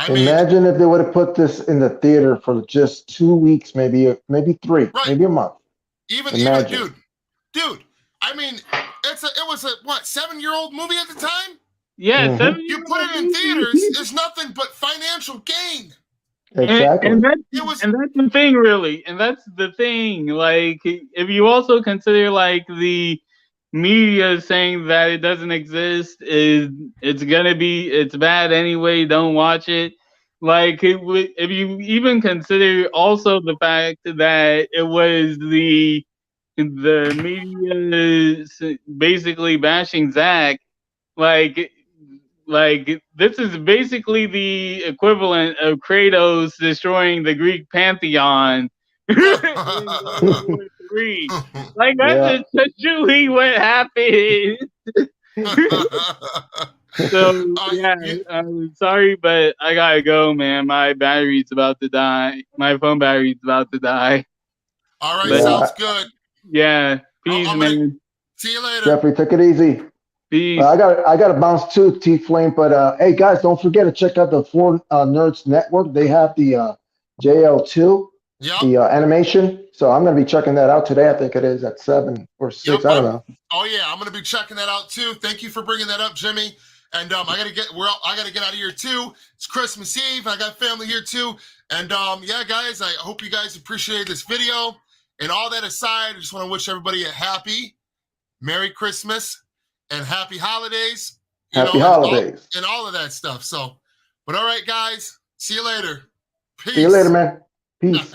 Imagine if they would have put this in the theater for just 2 weeks, maybe 3, maybe a month. Even dude. I mean, it was a 7-year-old movie at the time? Yeah, 7 You put it in theaters, it's nothing but financial gain. Exactly. And that's the thing, really. And that's the thing. Like, if you also consider, like, the media saying that it doesn't exist, it's bad anyway, don't watch it. Like, if you even consider also the fact that it the media is basically bashing Zach, like this is basically the equivalent of Kratos destroying the Greek pantheon in World War III. Like that's just truly what happened. So yeah, I'm sorry, but I gotta go, man. My battery's about to die. My phone battery's about to die. All right, sounds good. Yeah, peace, man. See you later. Jeffrey, take it easy. Peace. I got to bounce too, T-Flame. But hey, guys, don't forget to check out the Four Nerds Network. They have the JL2, the animation. So I'm going to be checking that out today. I think it is at 7 or 6. I don't know. Oh yeah, I'm going to be checking that out too. Thank you for bringing that up, Jimmy. And I got to get out of here too. It's Christmas Eve. I got family here too. And yeah, guys, I hope you guys appreciated this video. And all that aside, I just want to wish everybody a happy, Merry Christmas, and happy holidays. Happy holidays. And all of that stuff. So, but all right, guys, see you later. Peace. See you later, man. Peace.